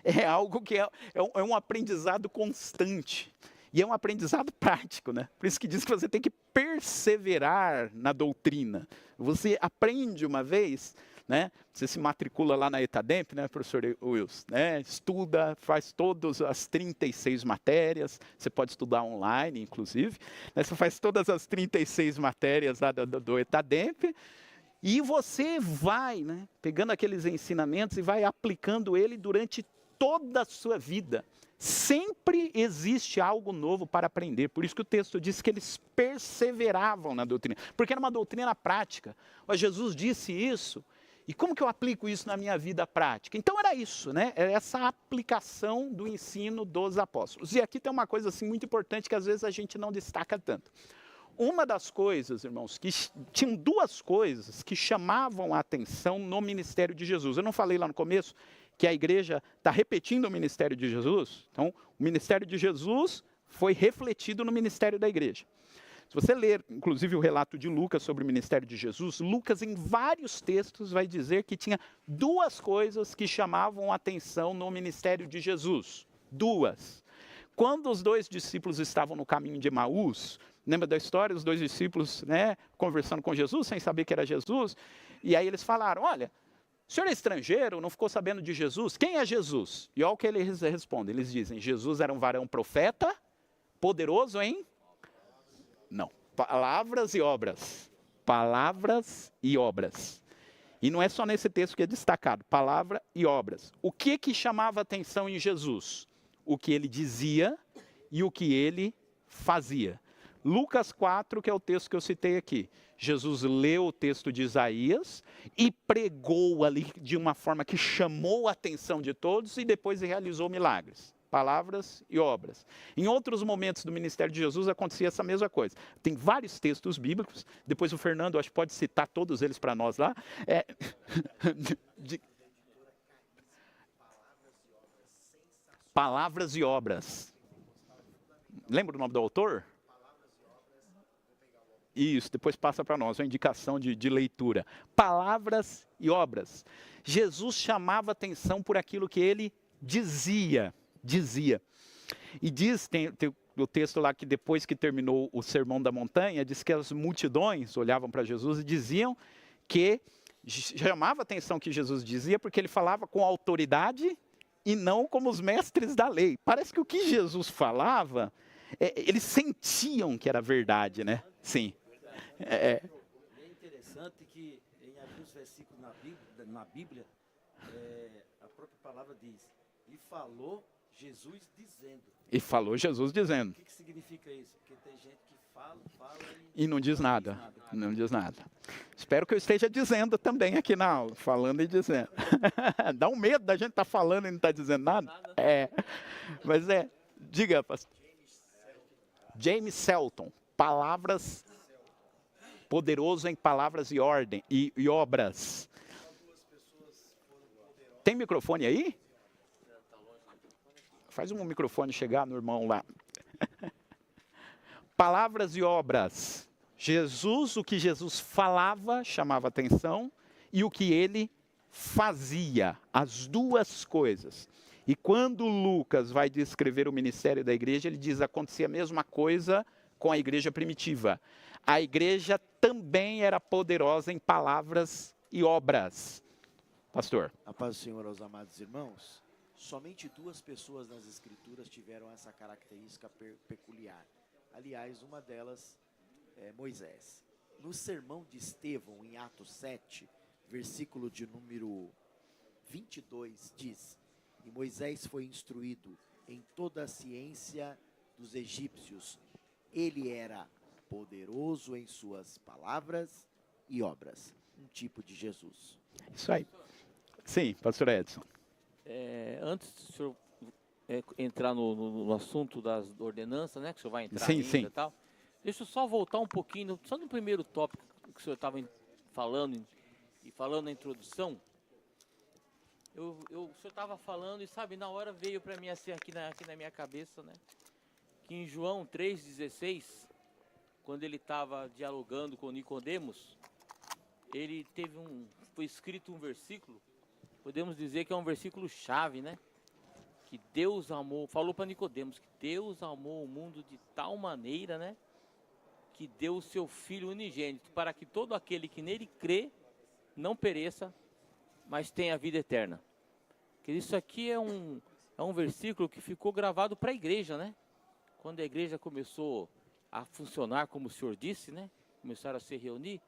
É algo que é um aprendizado constante. E é um aprendizado prático, né? Por isso que diz que você tem que perseverar na doutrina. Você aprende uma vez, né? Você se matricula lá na ETADEMP, né, professor Wilson, né? Estuda, faz todas as 36 matérias, você pode estudar online, inclusive, né? Você faz todas as 36 matérias lá do ETADEMP, e você vai, né, pegando aqueles ensinamentos e vai aplicando ele durante toda a sua vida. Sempre existe algo novo para aprender. Por isso que o texto diz que eles perseveravam na doutrina, porque era uma doutrina prática. Mas Jesus disse isso, e como que eu aplico isso na minha vida prática? Então era isso, né? Era essa aplicação do ensino dos apóstolos. E aqui tem uma coisa assim muito importante que às vezes a gente não destaca tanto. Uma das coisas, irmãos, que tinham duas coisas que chamavam a atenção no ministério de Jesus. Eu não falei lá no começo que a igreja está repetindo o ministério de Jesus? Então, o ministério de Jesus foi refletido no ministério da igreja. Se você ler, inclusive, o relato de Lucas sobre o ministério de Jesus, Lucas, em vários textos, vai dizer que tinha duas coisas que chamavam a atenção no ministério de Jesus. Duas. Quando os dois discípulos estavam no caminho de Emaús, lembra da história? Os dois discípulos, né, conversando com Jesus, sem saber que era Jesus, e aí eles falaram, olha, o senhor é estrangeiro, não ficou sabendo de Jesus? Quem é Jesus? E olha o que eles respondem. Eles dizem, Jesus era um varão profeta, poderoso em... Não, palavras e obras. Palavras e obras. E não é só nesse texto que é destacado, palavra e obras. O que chamava atenção em Jesus? O que ele dizia e o que ele fazia. Lucas 4, que é o texto que eu citei aqui. Jesus leu o texto de Isaías e pregou ali de uma forma que chamou a atenção de todos e depois realizou milagres. Palavras e obras. Em outros momentos do ministério de Jesus acontecia essa mesma coisa. Tem vários textos bíblicos, depois o Fernando acho que pode citar todos eles para nós lá. Palavras e obras. Lembra o nome do autor? Isso, depois passa para nós, uma indicação de leitura. Palavras e obras. Jesus chamava atenção por aquilo que ele dizia. E diz, tem o texto lá que depois que terminou o Sermão da Montanha, diz que as multidões olhavam para Jesus e diziam que chamava atenção que Jesus dizia porque ele falava com autoridade e não como os mestres da lei. Parece que o que Jesus falava, eles sentiam que era verdade, né? Sim. É interessante que em alguns versículos na Bíblia a própria palavra diz, e falou Jesus dizendo. E falou Jesus dizendo. O que significa isso? Porque tem gente que fala e não diz nada. Não diz nada. Espero que eu esteja dizendo também aqui na aula, falando e dizendo. Dá um medo da gente estar falando e não estar dizendo nada. Mas diga, pastor. James Selton, palavras, poderoso em palavras e ordem e obras. Tem microfone aí? Faz um microfone chegar no irmão lá. Palavras e obras. Jesus, o que Jesus falava chamava atenção e o que ele fazia, as duas coisas. E quando Lucas vai descrever o ministério da igreja, ele diz que acontecia a mesma coisa com a igreja primitiva. A igreja também era poderosa em palavras e obras. Pastor. A paz do Senhor aos amados irmãos. Somente duas pessoas nas Escrituras tiveram essa característica peculiar. Aliás, uma delas é Moisés. No sermão de Estevão, em Atos 7, versículo de número 22, diz: E Moisés foi instruído em toda a ciência dos egípcios. Ele era poderoso em suas palavras e obras. Um tipo de Jesus. Isso aí. Sim, pastor Edson. Antes do senhor entrar no assunto das ordenanças, né, que o senhor vai entrar Sim, ainda sim. e tal, deixa eu só voltar um pouquinho, só no primeiro tópico que o senhor estava falando na introdução. O senhor estava falando e, sabe, na hora veio para mim assim, aqui na minha cabeça, né, que em João 3,16, quando ele estava dialogando com Nicodemos, foi escrito um versículo, podemos dizer que é um versículo chave, né? Que Deus falou para Nicodemos que Deus amou o mundo de tal maneira, né? Que deu o seu Filho unigênito, para que todo aquele que nele crê não pereça, mas tenha a vida eterna. Que isso aqui é um versículo que ficou gravado para a igreja, né? Quando a igreja começou a funcionar, como o senhor disse, né? Começaram a se reunir,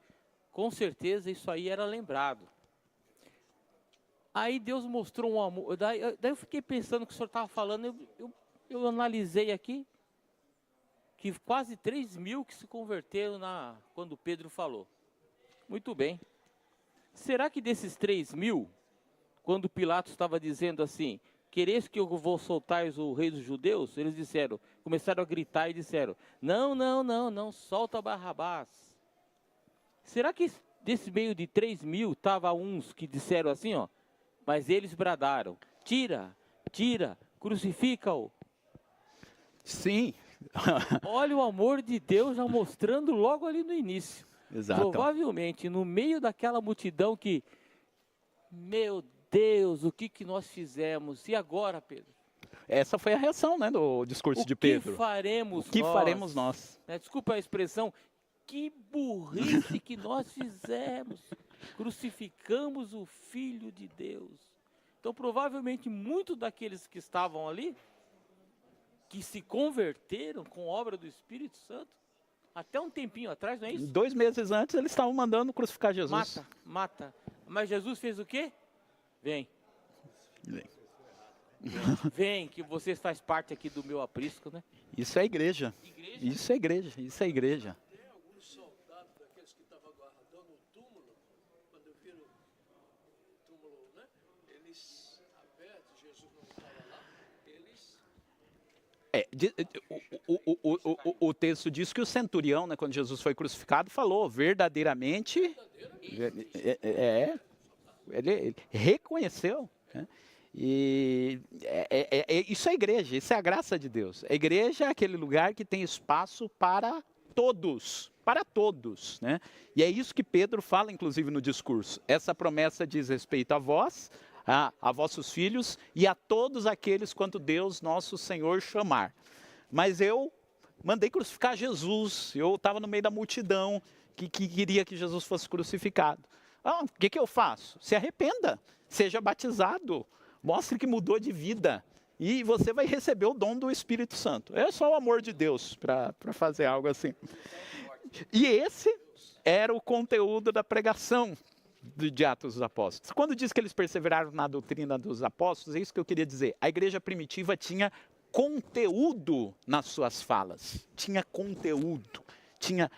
com certeza isso aí era lembrado. Aí Deus mostrou um amor, daí eu fiquei pensando o que o senhor estava falando, eu analisei aqui, que quase 3.000 que se converteram quando Pedro falou. Muito bem. Será que desses 3.000, quando Pilatos estava dizendo assim, quereis que eu vou soltar o rei dos judeus? Eles começaram a gritar e disseram, não, solta Barrabás. Será que desse meio de 3.000 estava uns que disseram assim, ó, mas eles bradaram, tira, crucifica-o. Sim. Olha o amor de Deus já mostrando logo ali no início. Exato. Provavelmente no meio daquela multidão que, meu Deus, o que nós fizemos? E agora, Pedro? Essa foi a reação, né, do discurso de Pedro. O que faremos nós? Desculpa a expressão, que burrice que nós fizemos. Crucificamos o Filho de Deus. Então, provavelmente, muitos daqueles que estavam ali, que se converteram com obra do Espírito Santo, até um tempinho atrás, não é isso? 2 meses antes, eles estavam mandando crucificar Jesus. Mata. Mas Jesus fez o quê? Vem. Vem, que você faz parte aqui do meu aprisco, né? Isso é igreja. Isso é igreja. Tem alguns soldados daqueles que estavam guardando o túmulo, quando viram o túmulo, né? Eles abertos, Jesus não estava lá, eles... O texto diz que o centurião, né, quando Jesus foi crucificado, falou verdadeiramente. Ele reconheceu. Né? E isso é igreja, isso é a graça de Deus. A igreja é aquele lugar que tem espaço para todos, né? E é isso que Pedro fala, inclusive, no discurso. Essa promessa diz respeito a vós, a vossos filhos e a todos aqueles quanto Deus, nosso Senhor, chamar. Mas eu mandei crucificar Jesus, eu estava no meio da multidão que queria que Jesus fosse crucificado. O que eu faço? Se arrependa, seja batizado, mostre que mudou de vida e você vai receber o dom do Espírito Santo. É só o amor de Deus para fazer algo assim. E esse era o conteúdo da pregação de Atos dos Apóstolos. Quando diz que eles perseveraram na doutrina dos apóstolos, é isso que eu queria dizer. A igreja primitiva tinha conteúdo nas suas falas, tinha conteúdo, tinha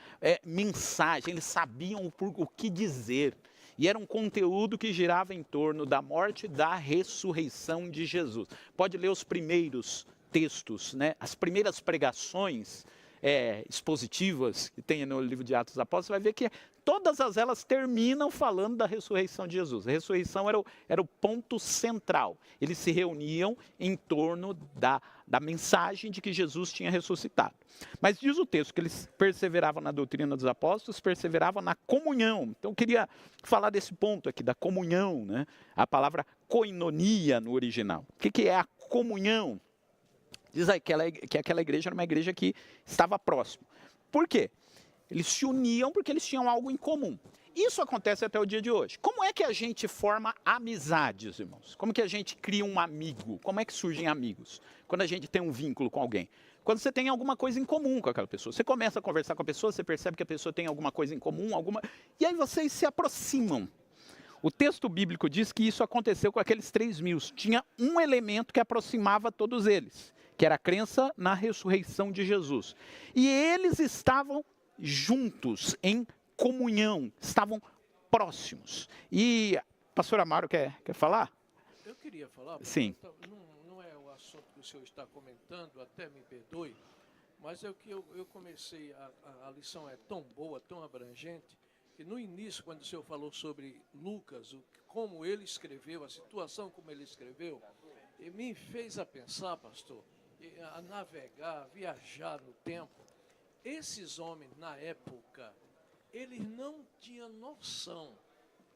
mensagem, eles sabiam o que dizer. E era um conteúdo que girava em torno da morte e da ressurreição de Jesus. Pode ler os primeiros textos, né? As primeiras pregações expositivas que tem no livro de Atos dos Apóstolos, você vai ver que todas elas terminam falando da ressurreição de Jesus. A ressurreição era o ponto central. Eles se reuniam em torno da mensagem de que Jesus tinha ressuscitado. Mas diz o texto que eles perseveravam na doutrina dos apóstolos, perseveravam na comunhão. Então eu queria falar desse ponto aqui, da comunhão, né? A palavra koinonia no original. O que é a comunhão? Diz aí que aquela igreja era uma igreja que estava próximo. Por quê? Eles se uniam porque eles tinham algo em comum. Isso acontece até o dia de hoje. Como é que a gente forma amizades, irmãos? Como que a gente cria um amigo? Como é que surgem amigos? Quando a gente tem um vínculo com alguém. Quando você tem alguma coisa em comum com aquela pessoa. Você começa a conversar com a pessoa, você percebe que a pessoa tem alguma coisa em comum, e aí vocês se aproximam. O texto bíblico diz que isso aconteceu com aqueles 3.000. Tinha um elemento que aproximava todos eles, que era a crença na ressurreição de Jesus. E eles estavam juntos, em comunhão, estavam próximos. E, pastor Amaro, quer falar? Eu queria falar, Sim. não é o assunto que o senhor está comentando, até me perdoe, mas é o que eu comecei, a lição é tão boa, tão abrangente, que no início, quando o senhor falou sobre Lucas, como ele escreveu, a situação como ele escreveu, me fez a pensar, pastor, a navegar, viajar no tempo. Esses homens, na época, eles não tinham noção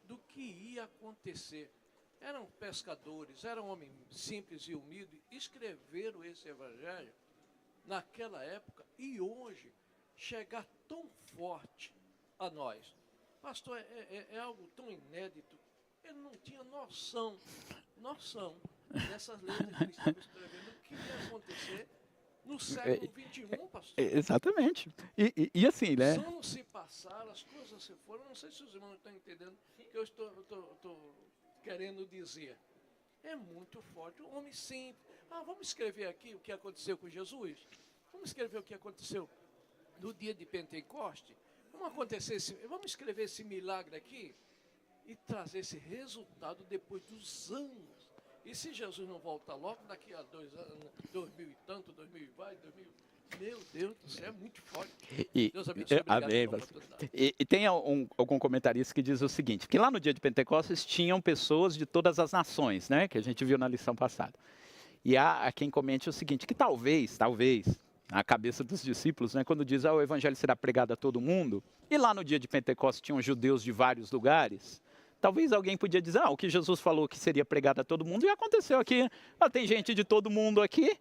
do que ia acontecer. Eram pescadores, eram homens simples e humildes, escreveram esse evangelho naquela época e hoje chegar tão forte a nós. Pastor, é algo tão inédito. Ele não tinha noção dessas letras que ele estava escrevendo, o que ia acontecer no século XXI, pastor. Exatamente. E assim, né? Os anos se passaram, as coisas se foram. Não sei se os irmãos estão entendendo o que eu estou querendo dizer. É muito forte. Um homem simples. Vamos escrever aqui o que aconteceu com Jesus? Vamos escrever o que aconteceu no dia de Pentecoste? Vamos escrever esse milagre aqui e trazer esse resultado depois dos anos. E se Jesus não volta logo, daqui a 2 anos, 2000 e tanto, 2000 vai, 2000... Meu Deus do céu, é muito forte. Deus abençoe, obrigado amém, pela pastor. oportunidade. E tem algum comentarista que diz o seguinte, que lá no dia de Pentecostes tinham pessoas de todas as nações, né? Que a gente viu na lição passada. E há quem comente o seguinte, que talvez, na cabeça dos discípulos, né, quando diz, o evangelho será pregado a todo mundo, e lá no dia de Pentecostes tinham judeus de vários lugares, talvez alguém podia dizer, o que Jesus falou que seria pregado a todo mundo, e aconteceu aqui, tem gente de todo mundo aqui,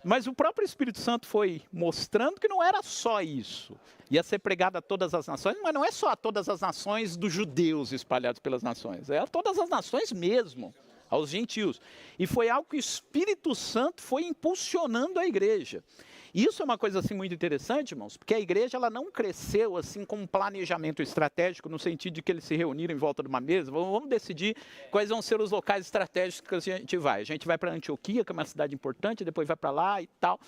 mas o próprio Espírito Santo foi mostrando que não era só isso, ia ser pregado a todas as nações, mas não é só a todas as nações dos judeus espalhados pelas nações, é a todas as nações mesmo, aos gentios, e foi algo que o Espírito Santo foi impulsionando a igreja. Isso é uma coisa assim muito interessante, irmãos, porque a igreja ela não cresceu assim com um planejamento estratégico, no sentido de que eles se reuniram em volta de uma mesa, vamos decidir quais vão ser os locais estratégicos que a gente vai. A gente vai para Antioquia, que é uma cidade importante, depois vai para lá e tal.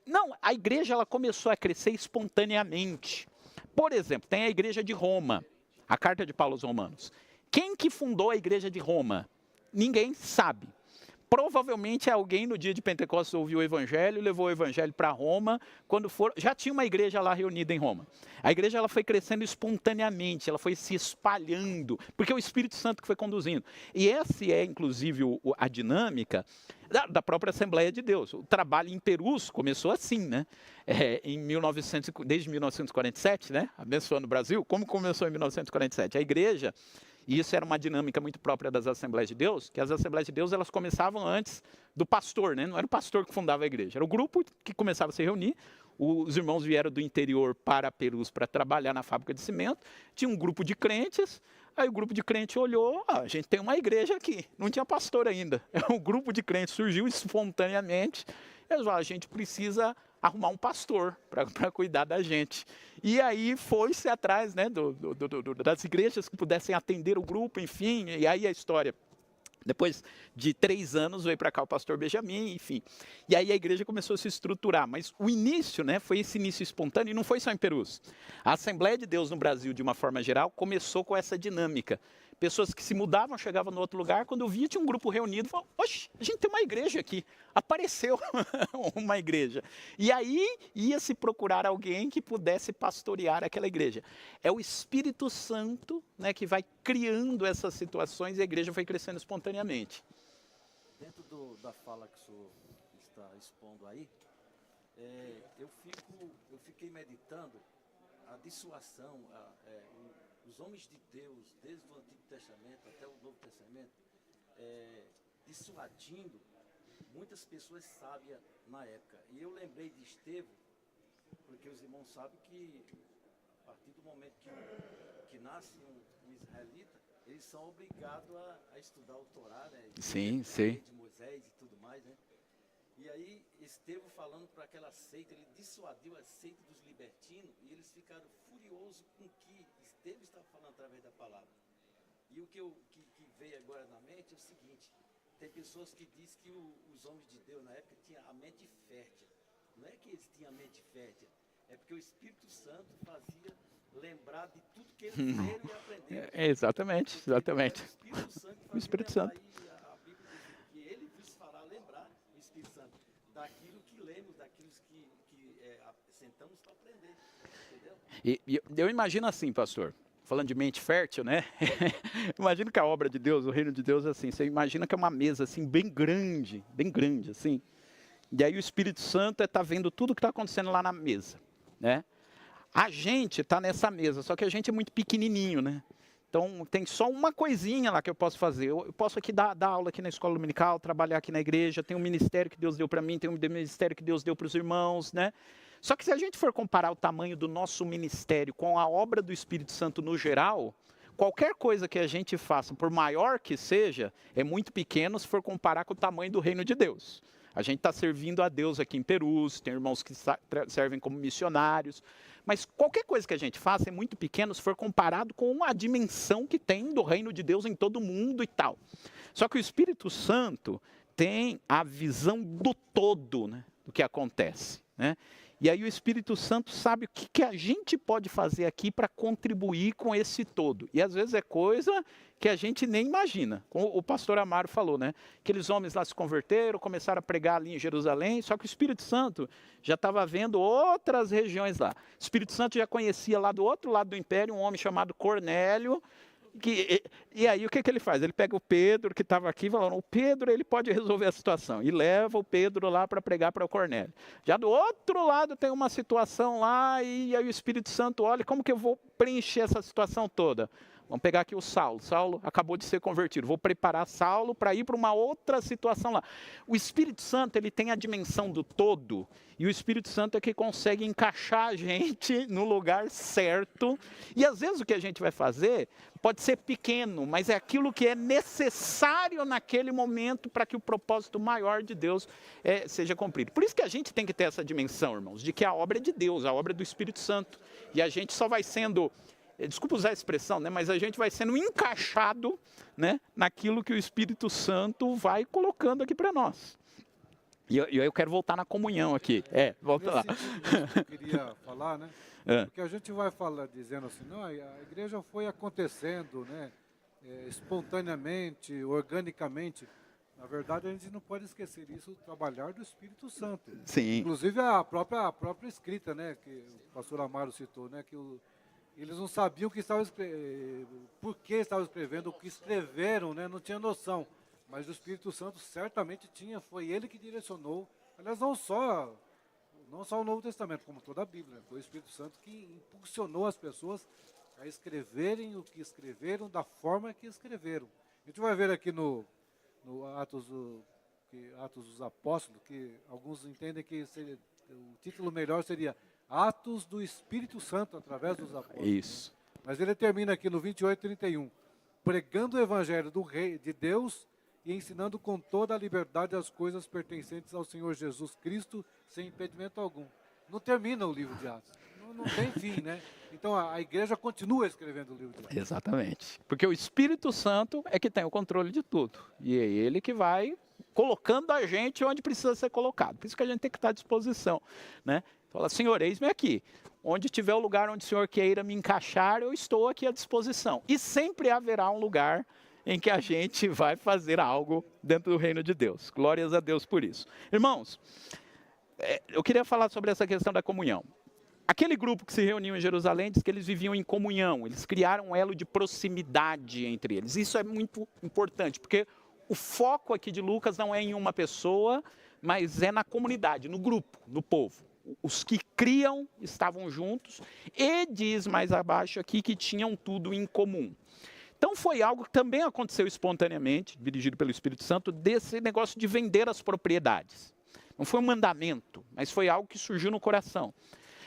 Não, a igreja ela começou a crescer espontaneamente. Por exemplo, tem a igreja de Roma, a carta de Paulo aos Romanos. Quem que fundou a igreja de Roma? Ninguém sabe. Provavelmente alguém no dia de Pentecostes ouviu o evangelho, levou o evangelho para Roma, já tinha uma igreja lá reunida em Roma. A igreja ela foi crescendo espontaneamente, ela foi se espalhando, porque é o Espírito Santo que foi conduzindo. E essa é, inclusive, a dinâmica da própria Assembleia de Deus. O trabalho em Perus começou assim, né? Desde 1947, né? Abençoando o Brasil. Como começou em 1947? A igreja... E isso era uma dinâmica muito própria das Assembleias de Deus, que as Assembleias de Deus elas começavam antes do pastor, né? Não era o pastor que fundava a igreja, era o grupo que começava a se reunir. Os irmãos vieram do interior para Perus para trabalhar na fábrica de cimento, tinha um grupo de crentes, aí o grupo de crentes olhou, a gente tem uma igreja aqui, não tinha pastor ainda. Um grupo de crentes surgiu espontaneamente, eles falaram, a gente precisa arrumar um pastor para cuidar da gente. E aí foi-se atrás, né, das igrejas que pudessem atender o grupo, enfim, e aí a história. Depois de 3 anos veio para cá o pastor Benjamin, enfim. E aí a igreja começou a se estruturar. Mas o início, né, foi esse início espontâneo e não foi só em Perus. A Assembleia de Deus no Brasil, de uma forma geral, começou com essa dinâmica. Pessoas que se mudavam, chegavam no outro lugar, quando eu via, tinha um grupo reunido, falavam, oxe, a gente tem uma igreja aqui. Apareceu uma igreja. E aí ia se procurar alguém que pudesse pastorear aquela igreja. É o Espírito Santo, né, que vai criando essas situações e a igreja foi crescendo espontaneamente. Dentro da fala que o senhor está expondo aí, eu fiquei meditando a dissuasão, os homens de Deus, desde o Antigo Testamento até o Novo Testamento, dissuadindo muitas pessoas sábias na época. E eu lembrei de Estevão, porque os irmãos sabem que a partir do momento que nasce um israelita, eles são obrigados a estudar o Torá, né? Sim, a lei de Moisés e tudo mais, né? E aí, Estevão falando para aquela seita, ele dissuadiu a seita dos libertinos e eles ficaram furiosos com o que Estevão estava falando através da palavra. E o que veio agora na mente é o seguinte, tem pessoas que dizem que os homens de Deus na época tinham a mente fértil. Não é que eles tinham a mente fértil, É porque o Espírito Santo fazia lembrar de tudo que eles viram e aprenderam. Exatamente, exatamente. O Espírito Santo O Espírito fazia Santo. lembrar, e a Bíblia diz que ele vos fará lembrar, o Espírito Santo, daquilo que lemos, daquilo que sentamos para aprender. Entendeu? E eu imagino assim, pastor, falando de mente fértil, né? Imagino que a obra de Deus, o reino de Deus é assim. Você imagina que é uma mesa assim, bem grande, assim. E aí o Espírito Santo está vendo tudo que está acontecendo lá na mesa, né? A gente está nessa mesa, só que a gente é muito pequenininho, né? Então tem só uma coisinha lá que eu posso fazer. Eu posso aqui dar aula aqui na escola dominical, trabalhar aqui na igreja, tem um ministério que Deus deu para mim, tem um ministério que Deus deu para os irmãos, né? Só que se a gente for comparar o tamanho do nosso ministério com a obra do Espírito Santo no geral, qualquer coisa que a gente faça, por maior que seja, é muito pequeno se for comparar com o tamanho do reino de Deus. A gente está servindo a Deus aqui em Perus, tem irmãos que servem como missionários, mas qualquer coisa que a gente faça é muito pequeno se for comparado com a dimensão que tem do reino de Deus em todo mundo e tal. Só que o Espírito Santo tem a visão do todo, né, do que acontece, né? E aí o Espírito Santo sabe o que a gente pode fazer aqui para contribuir com esse todo. E às vezes é coisa que a gente nem imagina. Como o pastor Amaro falou, né? Aqueles homens lá se converteram, começaram a pregar ali em Jerusalém, só que o Espírito Santo já estava vendo outras regiões lá. O Espírito Santo já conhecia lá do outro lado do império um homem chamado Cornélio. E aí o que ele faz? Ele pega o Pedro que estava aqui e fala, o Pedro ele pode resolver a situação. E leva o Pedro lá para pregar para o Cornélio. Já do outro lado tem uma situação lá e aí o Espírito Santo olha, como que eu vou preencher essa situação toda? Vamos pegar aqui o Saulo. Saulo acabou de ser convertido. Vou preparar Saulo para ir para uma outra situação lá. O Espírito Santo ele tem a dimensão do todo e o Espírito Santo é que consegue encaixar a gente no lugar certo. E às vezes o que a gente vai fazer pode ser pequeno, mas é aquilo que é necessário naquele momento para que o propósito maior de Deus seja cumprido. Por isso que a gente tem que ter essa dimensão, irmãos, de que a obra é de Deus, a obra é do Espírito Santo. E a gente só vai sendo... Desculpa usar a expressão, né, mas a gente vai sendo encaixado, né, naquilo que o Espírito Santo vai colocando aqui para nós. E eu quero voltar na comunhão aqui. Volta lá. Que eu queria falar, né? Porque a gente vai falar dizendo assim, não, a igreja foi acontecendo, né, espontaneamente, organicamente. Na verdade, a gente não pode esquecer isso, o trabalhar do Espírito Santo. Sim. Inclusive a própria escrita, né, que o pastor Amaro citou, né, que eles não sabiam que estavam por que estavam escrevendo, o que escreveram, né? Não tinha noção. Mas o Espírito Santo certamente tinha, foi ele que direcionou. Aliás, não só o Novo Testamento, como toda a Bíblia. Né? Foi o Espírito Santo que impulsionou as pessoas a escreverem o que escreveram, da forma que escreveram. A gente vai ver aqui no Atos dos Apóstolos, que alguns entendem que o título melhor seria Atos do Espírito Santo através dos apóstolos. Isso. Né? Mas ele termina aqui no 28:31, pregando o evangelho do Rei de Deus e ensinando com toda a liberdade as coisas pertencentes ao Senhor Jesus Cristo, sem impedimento algum. Não termina o livro de Atos. Não tem fim, né? Então a igreja continua escrevendo o livro de Atos. Exatamente. Porque o Espírito Santo é que tem o controle de tudo. E é ele que vai colocando a gente onde precisa ser colocado. Por isso que a gente tem que estar à disposição, né? Fala, Senhor, eis-me aqui. Onde tiver o lugar onde o Senhor queira me encaixar, eu estou aqui à disposição. E sempre haverá um lugar em que a gente vai fazer algo dentro do reino de Deus. Glórias a Deus por isso. Irmãos, eu queria falar sobre essa questão da comunhão. Aquele grupo que se reuniu em Jerusalém diz que eles viviam em comunhão. Eles criaram um elo de proximidade entre eles. Isso é muito importante, porque o foco aqui de Lucas não é em uma pessoa, mas é na comunidade, no grupo, no povo. Os que criam estavam juntos e diz mais abaixo aqui que tinham tudo em comum. Então foi algo que também aconteceu espontaneamente, dirigido pelo Espírito Santo, desse negócio de vender as propriedades. Não foi um mandamento, mas foi algo que surgiu no coração,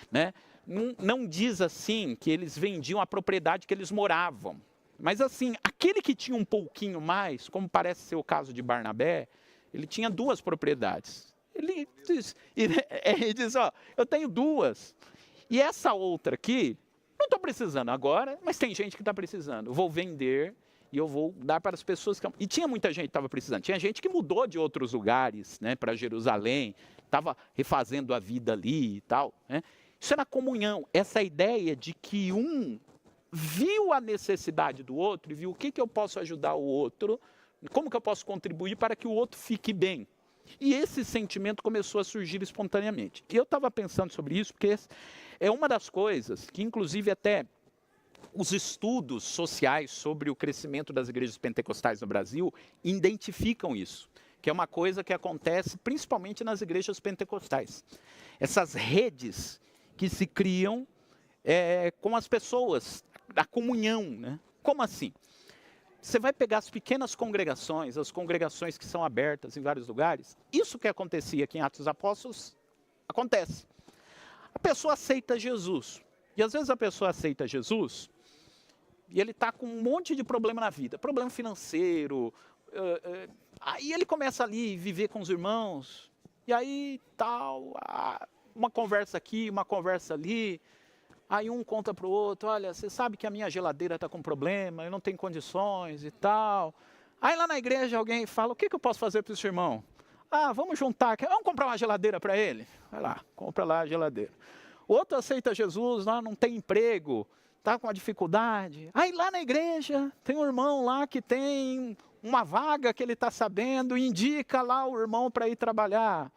né? Não diz assim que eles vendiam a propriedade que eles moravam. Mas assim, aquele que tinha um pouquinho mais, como parece ser o caso de Barnabé, ele tinha 2 propriedades. Ele diz, ó, eu tenho 2. E essa outra aqui, não estou precisando agora, mas tem gente que está precisando. Eu vou vender e eu vou dar para as pessoas que... E tinha muita gente que estava precisando. Tinha gente que mudou de outros lugares, né, para Jerusalém, estava refazendo a vida ali e tal, né? Isso era comunhão, essa ideia de que um viu a necessidade do outro e viu o que eu posso ajudar o outro, como que eu posso contribuir para que o outro fique bem. E esse sentimento começou a surgir espontaneamente. E eu estava pensando sobre isso, porque é uma das coisas que, inclusive, até os estudos sociais sobre o crescimento das igrejas pentecostais no Brasil identificam isso, que é uma coisa que acontece principalmente nas igrejas pentecostais. Essas redes que se criam com as pessoas, a comunhão, né? Como assim? Você vai pegar as pequenas congregações, as congregações que são abertas em vários lugares, isso que acontecia aqui em Atos dos Apóstolos, acontece. A pessoa aceita Jesus, e às vezes a pessoa aceita Jesus, e ele está com um monte de problema na vida, problema financeiro, aí ele começa ali a viver com os irmãos, e aí tal, uma conversa aqui, uma conversa ali, aí um conta para o outro, olha, você sabe que a minha geladeira está com problema, eu não tenho condições e tal. Aí lá na igreja alguém fala, o que eu posso fazer para esse irmão? Ah, vamos juntar, vamos comprar uma geladeira para ele? Vai lá, compra lá a geladeira. O outro aceita Jesus, lá não tem emprego, está com uma dificuldade. Aí lá na igreja tem um irmão lá que tem uma vaga que ele está sabendo, indica lá o irmão para ir trabalhar.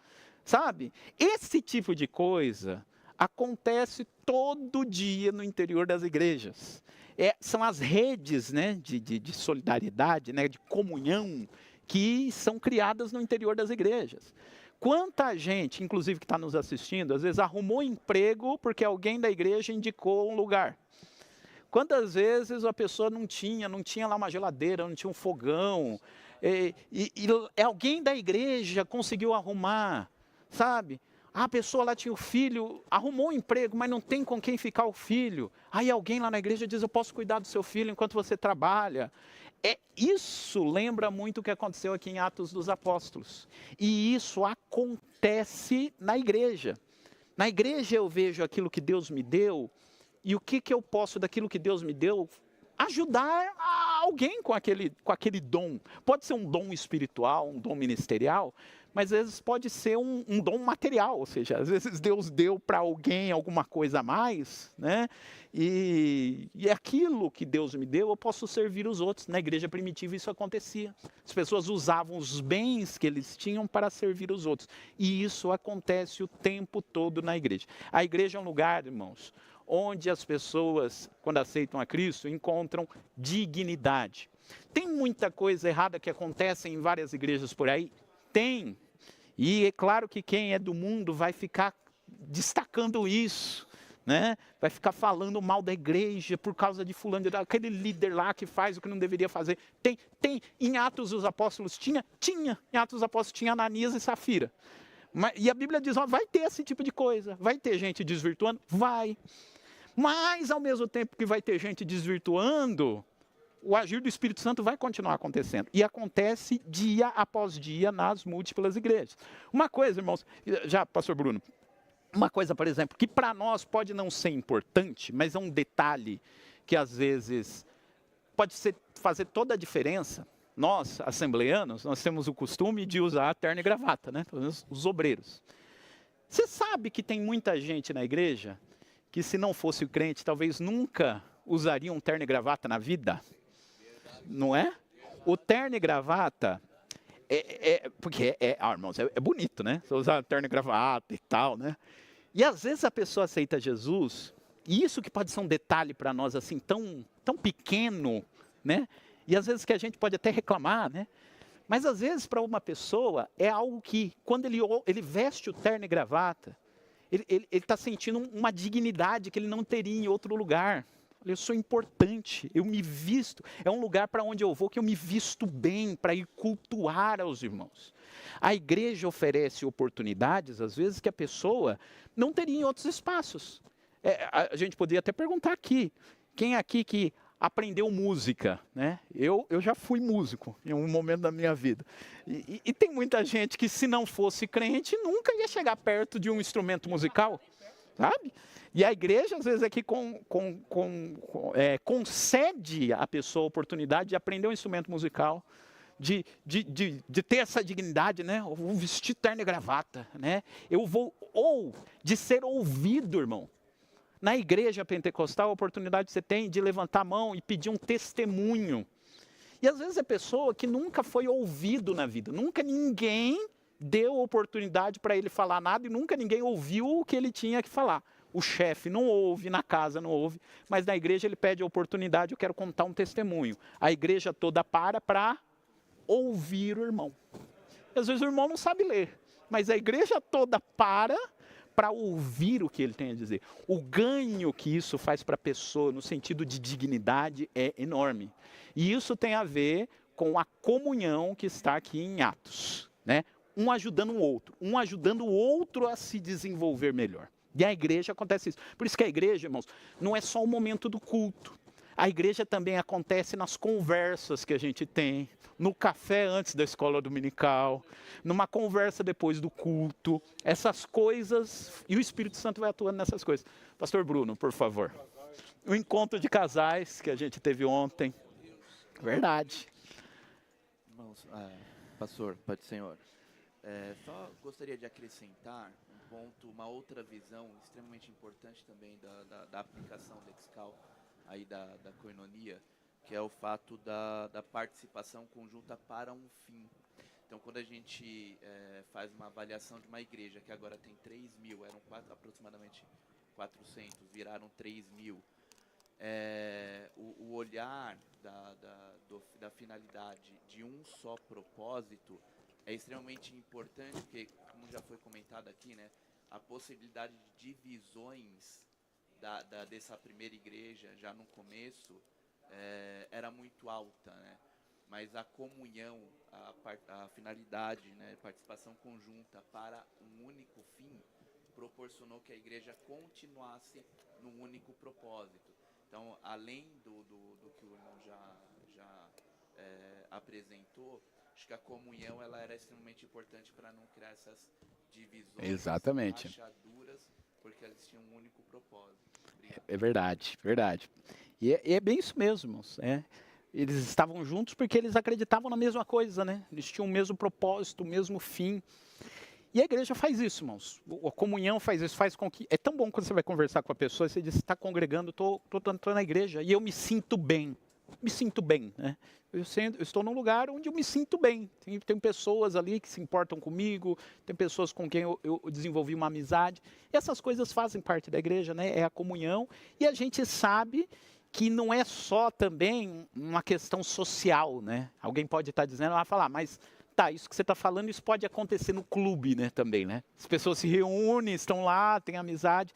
Sabe? Esse tipo de coisa acontece todo dia no interior das igrejas. São as redes, né, de solidariedade, né, de comunhão, que são criadas no interior das igrejas. Quanta gente, inclusive que está nos assistindo, às vezes arrumou emprego porque alguém da igreja indicou um lugar. Quantas vezes a pessoa não tinha lá uma geladeira, não tinha um fogão, e alguém da igreja conseguiu arrumar, sabe? A pessoa lá tinha o filho, arrumou um emprego, mas não tem com quem ficar o filho. Aí alguém lá na igreja diz, eu posso cuidar do seu filho enquanto você trabalha. Isso lembra muito o que aconteceu aqui em Atos dos Apóstolos. E isso acontece na igreja. Na igreja eu vejo aquilo que Deus me deu, e o que eu posso, daquilo que Deus me deu, ajudar alguém com aquele dom. Pode ser um dom espiritual, um dom ministerial, mas às vezes pode ser um dom material, ou seja, às vezes Deus deu para alguém alguma coisa a mais, né? E aquilo que Deus me deu, eu posso servir os outros. Na igreja primitiva isso acontecia. As pessoas usavam os bens que eles tinham para servir os outros. E isso acontece o tempo todo na igreja. A igreja é um lugar, irmãos, onde as pessoas, quando aceitam a Cristo, encontram dignidade. Tem muita coisa errada que acontece em várias igrejas por aí? Tem. E é claro que quem é do mundo vai ficar destacando isso, né? Vai ficar falando mal da igreja por causa de fulano, aquele líder lá que faz o que não deveria fazer. Tem. Em Atos dos Apóstolos tinha. Em Atos dos Apóstolos tinha Ananias e Safira. E a Bíblia diz, vai ter esse tipo de coisa. Vai ter gente desvirtuando? Vai. Mas, ao mesmo tempo que vai ter gente desvirtuando, o agir do Espírito Santo vai continuar acontecendo. E acontece dia após dia nas múltiplas igrejas. Uma coisa, irmãos, já, pastor Bruno, uma coisa, por exemplo, que para nós pode não ser importante, mas é um detalhe que às vezes pode fazer toda a diferença. Nós, assembleanos, nós temos o costume de usar terno e gravata, né? Pelo menos os obreiros. Você sabe que tem muita gente na igreja que, se não fosse o crente, talvez nunca usaria um terno e gravata na vida? Não é? O terno e gravata, porque irmãos, é bonito, né? Você usar terno e gravata e tal, né? E às vezes a pessoa aceita Jesus, e isso que pode ser um detalhe para nós, assim, tão pequeno, né? E às vezes que a gente pode até reclamar, né? Mas às vezes para uma pessoa é algo que, quando ele veste o terno e gravata, ele está sentindo uma dignidade que ele não teria em outro lugar. Eu sou importante, eu me visto, é um lugar para onde eu vou que eu me visto bem, para ir cultuar aos irmãos. A igreja oferece oportunidades, às vezes, que a pessoa não teria em outros espaços. A gente poderia até perguntar aqui, quem aqui que aprendeu música, né? Eu já fui músico em um momento da minha vida. E tem muita gente que, se não fosse crente, nunca ia chegar perto de um instrumento musical, sabe? E a igreja, às vezes, aqui concede à pessoa a oportunidade de aprender um instrumento musical, de ter essa dignidade, né? Eu vou vestir terno e gravata, né? Eu vou ou de ser ouvido, irmão. Na igreja pentecostal, a oportunidade que você tem de levantar a mão e pedir um testemunho. E às vezes é pessoa que nunca foi ouvido na vida, nunca ninguém deu oportunidade para ele falar nada e nunca ninguém ouviu o que ele tinha que falar. O chefe não ouve, na casa não ouve, mas na igreja ele pede a oportunidade, eu quero contar um testemunho. A igreja toda para ouvir o irmão. E às vezes o irmão não sabe ler, mas a igreja toda para ouvir o que ele tem a dizer. O ganho que isso faz para a pessoa, no sentido de dignidade, é enorme. E isso tem a ver com a comunhão que está aqui em Atos, né? Um ajudando o outro a se desenvolver melhor. E a igreja acontece isso. Por isso que a igreja, irmãos, não é só o momento do culto. A igreja também acontece nas conversas que a gente tem, no café antes da escola dominical, numa conversa depois do culto. Essas coisas, e o Espírito Santo vai atuando nessas coisas. Pastor Bruno, por favor. O encontro de casais que a gente teve ontem. Verdade. Irmãos, pastor, Pai do Senhor, só gostaria de acrescentar um ponto, uma outra visão extremamente importante também da aplicação lexical aí da koinonia, que é o fato da participação conjunta para um fim. Então, quando a gente faz uma avaliação de uma igreja, que agora tem 3.000, eram aproximadamente 400, viraram 3.000, o olhar da finalidade de um só propósito é extremamente importante, porque, como já foi comentado aqui, né, a possibilidade de divisões dessa primeira igreja, já no começo, era muito alta, né? Mas a comunhão, a finalidade, né, participação conjunta para um único fim, proporcionou que a igreja continuasse num único propósito. Então, além do que o irmão já apresentou, acho que a comunhão ela era extremamente importante para não criar essas divisões, Exatamente. rachaduras, porque elas tinham um único propósito. Obrigado. É verdade, verdade. E é bem isso mesmo, irmãos. Eles estavam juntos porque eles acreditavam na mesma coisa, né? Eles tinham o mesmo propósito, o mesmo fim. E a igreja faz isso, irmãos. A comunhão faz isso, faz com que... É tão bom quando você vai conversar com a pessoa e você diz, está congregando, estou na igreja e eu me sinto bem. Né? Eu estou num lugar onde eu me sinto bem. Tem pessoas ali que se importam comigo, tem pessoas com quem eu desenvolvi uma amizade. E essas coisas fazem parte da igreja, né? É a comunhão. E a gente sabe que não é só também uma questão social, né? Alguém pode estar dizendo, ela vai falar, mas tá, isso que você está falando, isso pode acontecer no clube, né, também, né? As pessoas se reúnem, estão lá, têm amizade.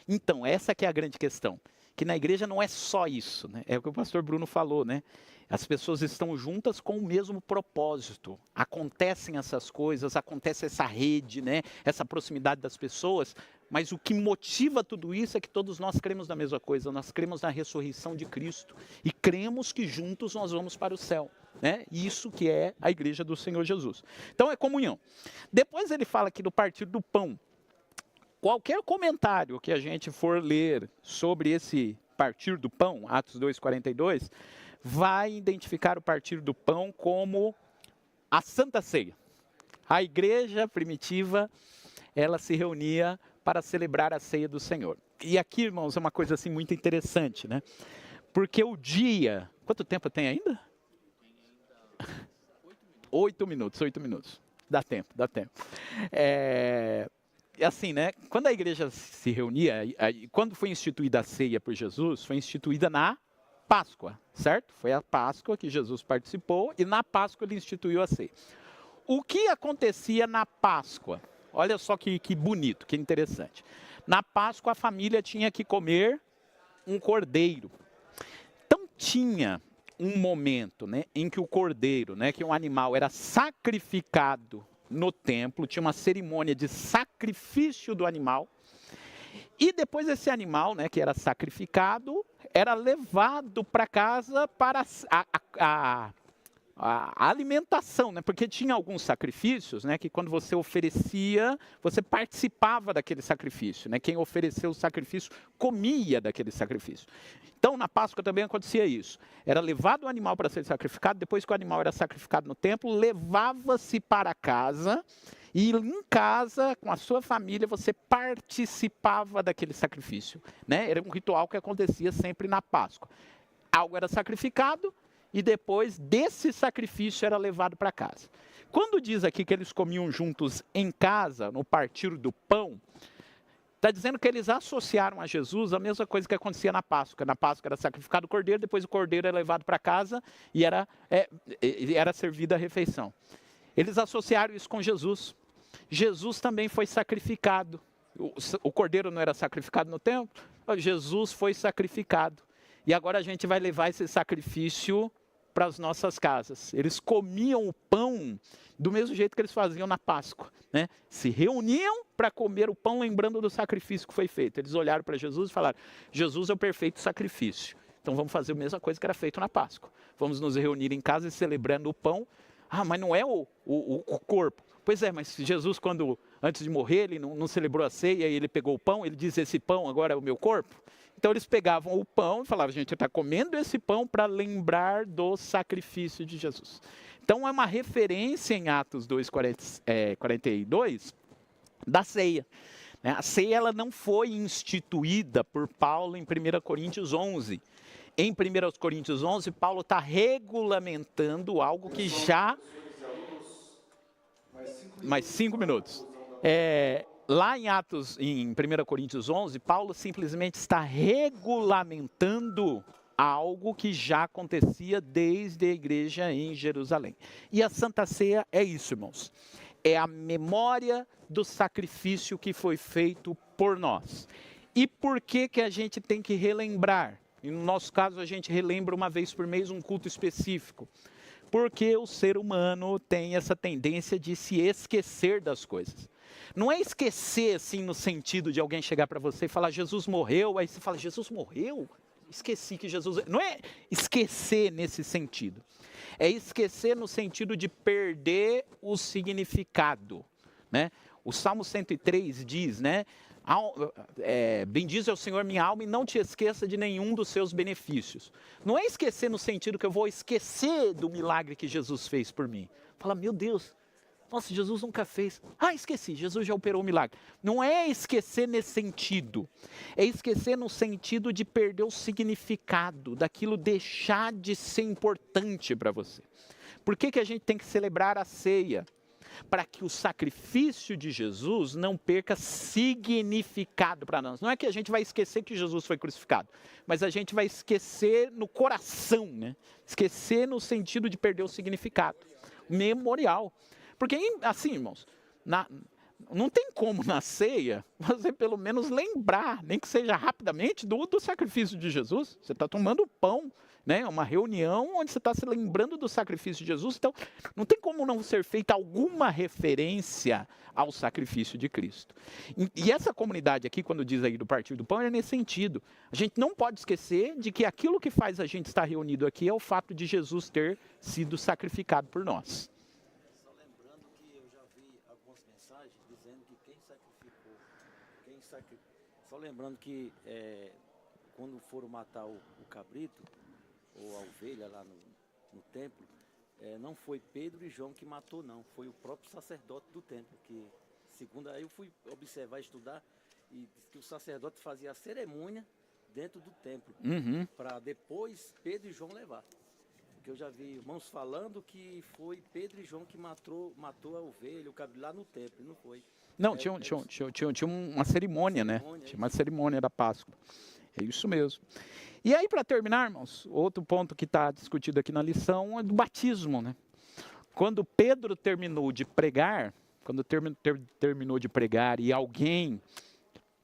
Então, essa que é a grande questão. Que na igreja não é só isso, né? É o que o pastor Bruno falou, né? As pessoas estão juntas com o mesmo propósito. Acontecem essas coisas, acontece essa rede, né? Essa proximidade das pessoas, mas o que motiva tudo isso é que todos nós cremos na mesma coisa, nós cremos na ressurreição de Cristo e cremos que juntos nós vamos para o céu, né? Isso que é a igreja do Senhor Jesus. Então é comunhão. Depois ele fala aqui do partir do pão. Qualquer comentário que a gente for ler sobre esse partir do pão, Atos 2:42, vai identificar o partir do pão como a Santa Ceia. A igreja primitiva, ela se reunia para celebrar a ceia do Senhor. E aqui, irmãos, é uma coisa assim muito interessante, né? Porque o dia... Quanto tempo tem ainda? 8 minutos. Dá tempo. Assim, né? Quando a igreja se reunia, quando foi instituída a ceia por Jesus, foi instituída na Páscoa, certo? Foi a Páscoa que Jesus participou e na Páscoa ele instituiu a ceia. O que acontecia na Páscoa? Olha só que bonito, que interessante. Na Páscoa a família tinha que comer um cordeiro. Então tinha um momento, né, em que o cordeiro, né, que um animal era sacrificado no templo, tinha uma cerimônia de sacrifício do animal, e depois esse animal, né, que era sacrificado, era levado para casa para a alimentação, né, porque tinha alguns sacrifícios, né, que quando você oferecia, você participava daquele sacrifício, né, quem ofereceu o sacrifício comia daquele sacrifício. Então, na Páscoa também acontecia isso. Era levado o animal para ser sacrificado, depois que o animal era sacrificado no templo, levava-se para casa E em casa, com a sua família, você participava daquele sacrifício, né? Era um ritual que acontecia sempre na Páscoa. Algo era sacrificado e depois desse sacrifício era levado para casa. Quando diz aqui que eles comiam juntos em casa, no partir do pão, está dizendo que eles associaram a Jesus a mesma coisa que acontecia na Páscoa. Na Páscoa era sacrificado o cordeiro, depois o cordeiro era levado para casa e era servida a refeição. Eles associaram isso com Jesus. Jesus também foi sacrificado. O cordeiro não era sacrificado no templo? Jesus foi sacrificado. E agora a gente vai levar esse sacrifício para as nossas casas. Eles comiam o pão do mesmo jeito que eles faziam na Páscoa, né? Se reuniam para comer o pão lembrando do sacrifício que foi feito. Eles olharam para Jesus e falaram: Jesus é o perfeito sacrifício. Então vamos fazer a mesma coisa que era feito na Páscoa. Vamos nos reunir em casa e celebrando o pão. Ah, mas não é o corpo. Pois é, mas Jesus, antes de morrer, ele não celebrou a ceia e ele pegou o pão, ele diz: esse pão agora é o meu corpo. Então eles pegavam o pão e falavam: a gente está comendo esse pão para lembrar do sacrifício de Jesus. Então é uma referência em Atos 2:42 da ceia. A ceia ela não foi instituída por Paulo em 1 Coríntios 11. Em 1 Coríntios 11, Paulo está regulamentando algo que já... Mais 5 minutos. Lá em Atos, em 1 Coríntios 11, Paulo simplesmente está regulamentando algo que já acontecia desde a igreja em Jerusalém. E a Santa Ceia é isso, irmãos. É a memória do sacrifício que foi feito por nós. E por que a gente tem que relembrar? E no nosso caso, a gente relembra uma vez por mês um culto específico. Porque o ser humano tem essa tendência de se esquecer das coisas. Não é esquecer, assim, no sentido de alguém chegar para você e falar: Jesus morreu, aí você fala: Jesus morreu? Esqueci que Jesus... Não é esquecer nesse sentido. É esquecer no sentido de perder o significado, né? O Salmo 103 diz, né? Bendize ao Senhor minha alma e não te esqueça de nenhum dos seus benefícios. Não é esquecer no sentido que eu vou esquecer do milagre que Jesus fez por mim. Fala: meu Deus, nossa, Jesus nunca fez. Ah, esqueci, Jesus já operou o milagre. Não é esquecer nesse sentido. É esquecer no sentido de perder o significado, daquilo deixar de ser importante para você. Por que a gente tem que celebrar a ceia? Para que o sacrifício de Jesus não perca significado para nós. Não é que a gente vai esquecer que Jesus foi crucificado, mas a gente vai esquecer no coração, né? Esquecer no sentido de perder o significado. Memorial. Porque assim, irmãos, não tem como na ceia você pelo menos lembrar, nem que seja rapidamente, do sacrifício de Jesus. Você está tomando pão, né? Uma reunião onde você está se lembrando do sacrifício de Jesus. Então, não tem como não ser feita alguma referência ao sacrifício de Cristo. E essa comunidade aqui, quando diz aí do partir do pão, é nesse sentido. A gente não pode esquecer de que aquilo que faz a gente estar reunido aqui é o fato de Jesus ter sido sacrificado por nós. Só lembrando que eu já vi algumas mensagens dizendo que quem sacrificou, só lembrando que quando foram matar o cabrito, ou a ovelha lá no templo, não foi Pedro e João que matou, não. Foi o próprio sacerdote do templo, que, segundo aí eu fui observar, estudar, e disse que o sacerdote fazia a cerimônia dentro do templo, para depois Pedro e João levar. Porque eu já vi irmãos falando que foi Pedro e João que matou a ovelha, o cabrito lá no templo, e não foi. Não, tinha uma cerimônia, né? Tinha uma cerimônia da Páscoa. É isso mesmo. E aí, para terminar, irmãos, outro ponto que está discutido aqui na lição é do batismo, né? Quando Pedro terminou de pregar, terminou de pregar e alguém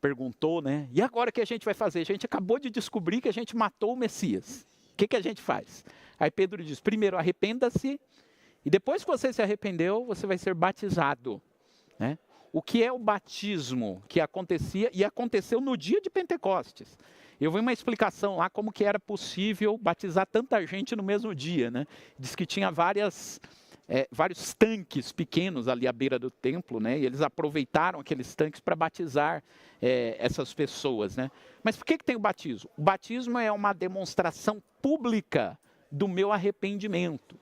perguntou, né? E agora o que a gente vai fazer? A gente acabou de descobrir que a gente matou o Messias. O que a gente faz? Aí Pedro diz: primeiro arrependa-se, e depois que você se arrependeu, você vai ser batizado, né? O que é o batismo que acontecia e aconteceu no dia de Pentecostes? Eu vi uma explicação lá como que era possível batizar tanta gente no mesmo dia, né? Diz que tinha vários tanques pequenos ali à beira do templo, né? E eles aproveitaram aqueles tanques para batizar essas pessoas, né? Mas por que tem o batismo? O batismo é uma demonstração pública do meu arrependimento.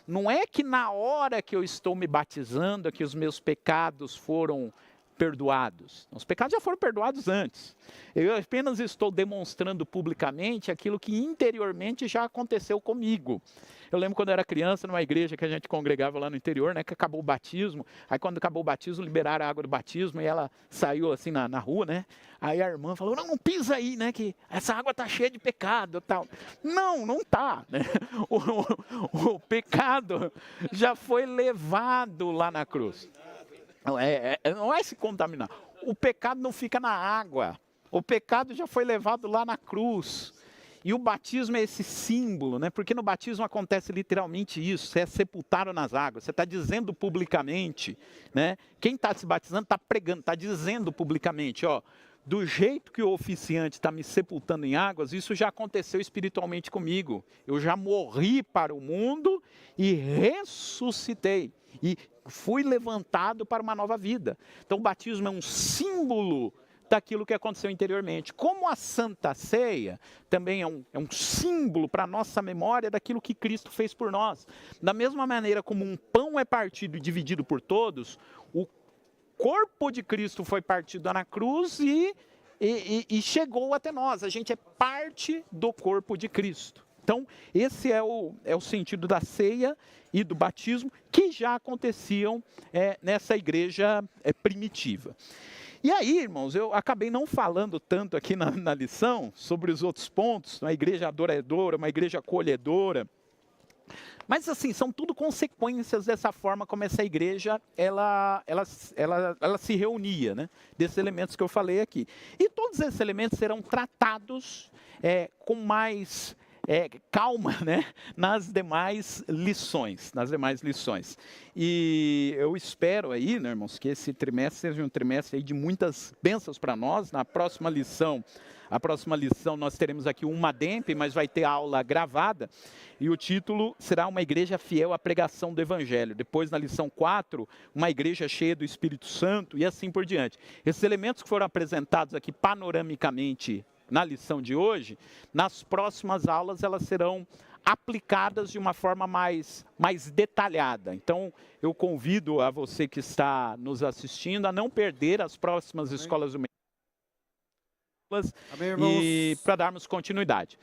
não é que na hora que eu estou me batizando é que os meus pecados foram perdoados. Os pecados já foram perdoados antes. Eu apenas estou demonstrando publicamente aquilo que interiormente já aconteceu comigo. Eu lembro quando eu era criança, numa igreja que a gente congregava lá no interior, né, que acabou o batismo. Aí quando acabou o batismo, liberaram a água do batismo e ela saiu assim na rua, né? Aí a irmã falou, não pisa aí, né, que essa água tá cheia de pecado, tal. Não tá, né? O pecado já foi levado lá na cruz. Não é se contaminar. O pecado não fica na água. O pecado já foi levado lá na cruz. E o batismo é esse símbolo, né? Porque no batismo acontece literalmente isso. Você é sepultado nas águas. Você está dizendo publicamente, né? Quem está se batizando está pregando, está dizendo publicamente, ó. Do jeito que o oficiante está me sepultando em águas, isso já aconteceu espiritualmente comigo. Eu já morri para o mundo e ressuscitei. E fui levantado para uma nova vida. Então o batismo é um símbolo daquilo que aconteceu interiormente. Como a Santa Ceia também é um símbolo para a nossa memória daquilo que Cristo fez por nós. Da mesma maneira como um pão é partido e dividido por todos, o corpo de Cristo foi partido na cruz e chegou até nós. A gente é parte do corpo de Cristo. Então, esse é o sentido da ceia e do batismo que já aconteciam nessa igreja primitiva. E aí, irmãos, eu acabei não falando tanto aqui na lição sobre os outros pontos, uma igreja adoradora, uma igreja acolhedora. Mas assim, são tudo consequências dessa forma como essa igreja, ela se reunia, né? Desses elementos que eu falei aqui. E todos esses elementos serão tratados com mais calma, né? Nas demais lições. E eu espero aí, né, irmãos, que esse trimestre seja um trimestre aí de muitas bênçãos para nós. A próxima lição nós teremos aqui uma DEMP, mas vai ter aula gravada. E o título será Uma Igreja Fiel à Pregação do Evangelho. Depois, na lição 4, Uma Igreja Cheia do Espírito Santo e assim por diante. Esses elementos que foram apresentados aqui panoramicamente na lição de hoje, nas próximas aulas elas serão aplicadas de uma forma mais detalhada. Então, eu convido a você que está nos assistindo a não perder as próximas escolas do mês. Amém, irmãos. E para darmos continuidade.